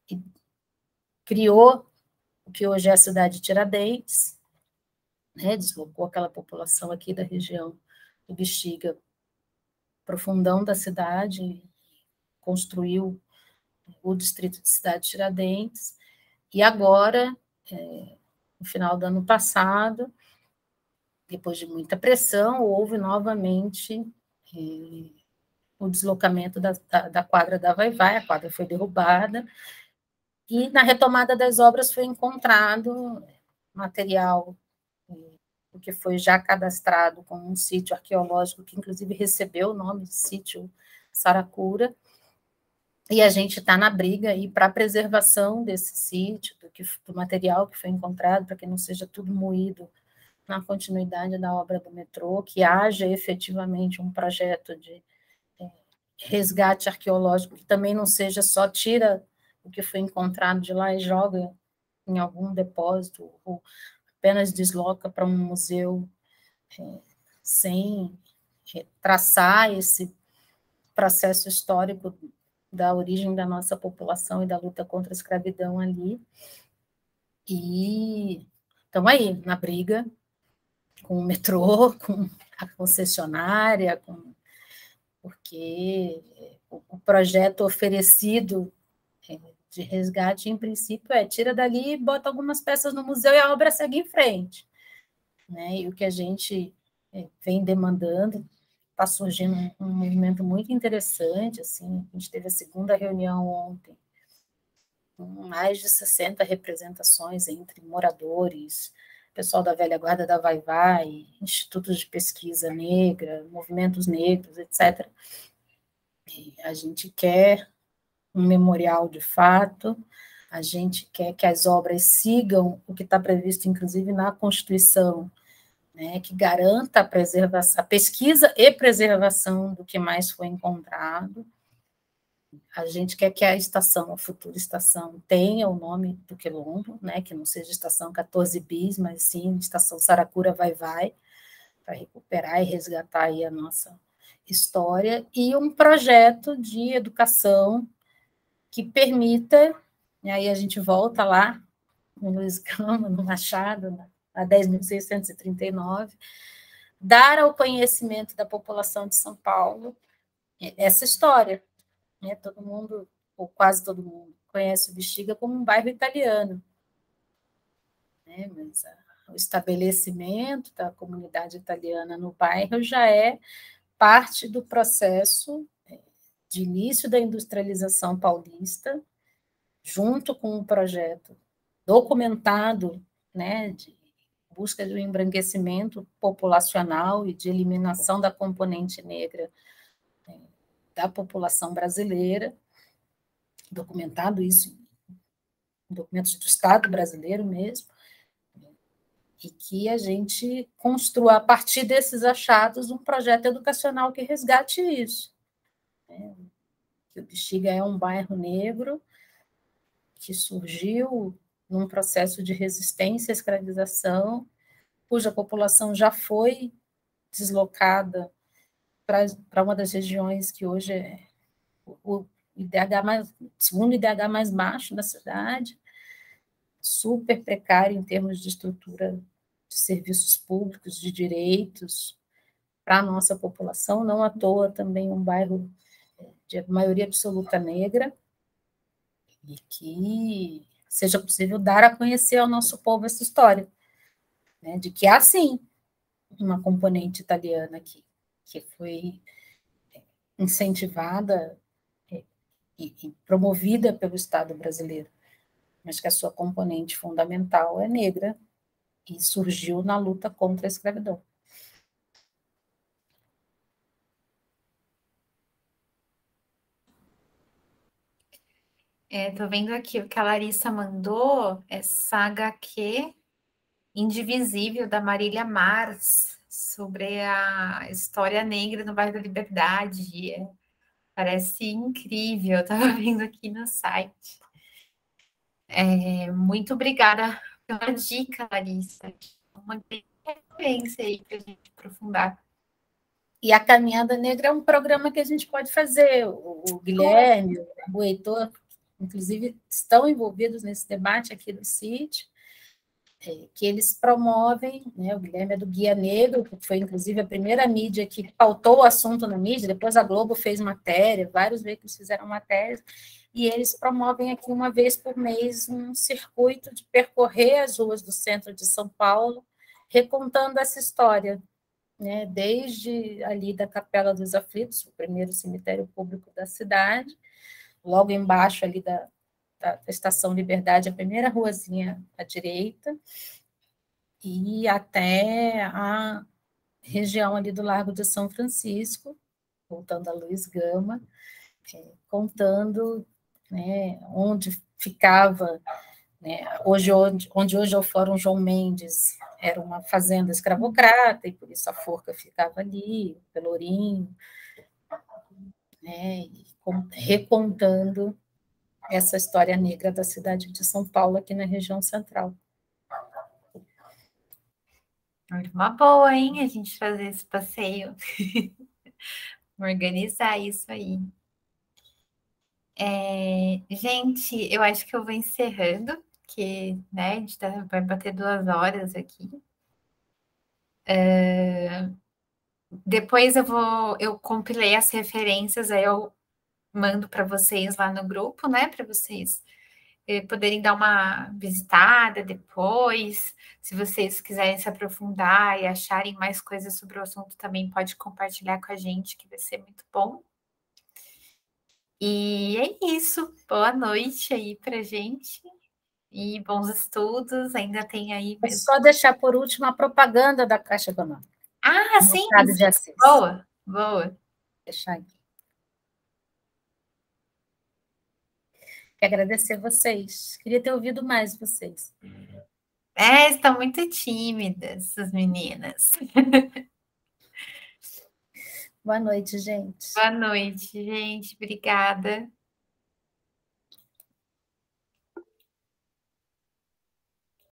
Speaker 2: e criou o que hoje é a cidade de Tiradentes, né, deslocou aquela população aqui da região do Bexiga para o fundão da cidade, construiu o distrito de Cidade de Tiradentes, e agora, no final do ano passado, depois de muita pressão, houve novamente o deslocamento da quadra da Vai-Vai, a quadra foi derrubada, e na retomada das obras foi encontrado material que foi já cadastrado como um sítio arqueológico, que inclusive recebeu o nome de sítio Saracura, e a gente está na briga aí para a preservação desse sítio, do material que foi encontrado, para que não seja tudo moído na continuidade da obra do metrô, que haja efetivamente um projeto de resgate arqueológico, que também não seja só tira o que foi encontrado de lá e joga em algum depósito, ou apenas desloca para um museu sem traçar esse processo histórico da origem da nossa população e da luta contra a escravidão ali. E estamos aí, na briga, com o metrô, com a concessionária, porque o projeto oferecido de resgate, em princípio, tira dali e bota algumas peças no museu e a obra segue em frente. Né? E o que a gente vem demandando, está surgindo um movimento muito interessante, assim, a gente teve a segunda reunião ontem, com mais de 60 representações entre moradores, pessoal da velha guarda da Vai-Vai, institutos de pesquisa negra, movimentos negros, etc. E a gente quer um memorial de fato, a gente quer que as obras sigam o que está previsto, inclusive, na Constituição, né, que garanta a preservação, a pesquisa e preservação do que mais foi encontrado. A gente quer que a estação, a futura estação, tenha o nome do quilombo, né, que não seja estação 14 bis, mas sim estação Saracura Vai-Vai, para recuperar e resgatar aí a nossa história, e um projeto de educação que permita, e aí a gente volta lá, no Luiz Gama, no Machado, a 10.639, dar ao conhecimento da população de São Paulo essa história. Né? Todo mundo, ou quase todo mundo, conhece o Bexiga como um bairro italiano. Né? Mas o estabelecimento da comunidade italiana no bairro já é parte do processo de início da industrialização paulista, junto com um projeto documentado, né, de busca de um embranquecimento populacional e de eliminação da componente negra da população brasileira, documentado isso em documentos do Estado brasileiro mesmo, e que a gente construa, a partir desses achados, um projeto educacional que resgate isso. O Bexiga é um bairro negro que surgiu num processo de resistência à escravização, cuja população já foi deslocada para uma das regiões que hoje é o IDH segundo IDH mais baixo da cidade, super precário em termos de estrutura de serviços públicos, de direitos para a nossa população, não à toa também um bairro de maioria absoluta negra, e que seja possível dar a conhecer ao nosso povo essa história, né, de que há, sim, uma componente italiana aqui, que foi incentivada e promovida pelo Estado brasileiro, mas que a sua componente fundamental é negra e surgiu na luta contra a escravidão.
Speaker 1: Tô vendo aqui o que a Larissa mandou, essa HQ Indivisível, da Marília Mars, sobre a história negra no bairro da Liberdade. Parece incrível, eu estava vendo aqui no site. Muito obrigada pela dica, Larissa. Uma referência aí para a gente aprofundar.
Speaker 2: E a Caminhada Negra é um programa que a gente pode fazer. O Guilherme, o Heitor, inclusive, estão envolvidos nesse debate aqui do sítio, que eles promovem, né? O Guilherme é do Guia Negro, que foi, inclusive, a primeira mídia que pautou o assunto na mídia, depois a Globo fez matéria, vários veículos fizeram matérias, e eles promovem aqui uma vez por mês um circuito de percorrer as ruas do centro de São Paulo, recontando essa história, né, desde ali da Capela dos Aflitos, o primeiro cemitério público da cidade, logo embaixo ali da Estação Liberdade, a primeira ruazinha à direita, e até a região ali do Largo de São Francisco, voltando a Luiz Gama, contando, né, onde ficava, né, onde hoje é o Fórum João Mendes, era uma fazenda escravocrata, e por isso a forca ficava ali, Pelourinho, né, recontando essa história negra da cidade de São Paulo, aqui na região central.
Speaker 1: Uma boa, hein, a gente fazer esse passeio. Organizar isso aí. Gente, eu acho que eu vou encerrando, que, né, a gente vai bater 2 horas aqui. Depois eu compilei as referências, aí eu mando para vocês lá no grupo, né, para vocês poderem dar uma visitada depois. Se vocês quiserem se aprofundar e acharem mais coisas sobre o assunto, também pode compartilhar com a gente, que vai ser muito bom. E é isso. Boa noite aí pra gente. E bons estudos. Ainda tem aí.
Speaker 2: É só deixar por último a propaganda da Caixa Econômica.
Speaker 1: Ah, sim.
Speaker 2: De Assis.
Speaker 1: Boa, boa.
Speaker 2: Deixar aqui. Quero agradecer vocês. Queria ter ouvido mais vocês.
Speaker 1: Estão muito tímidas, as meninas.
Speaker 2: Boa noite, gente.
Speaker 1: Boa noite, gente. Obrigada.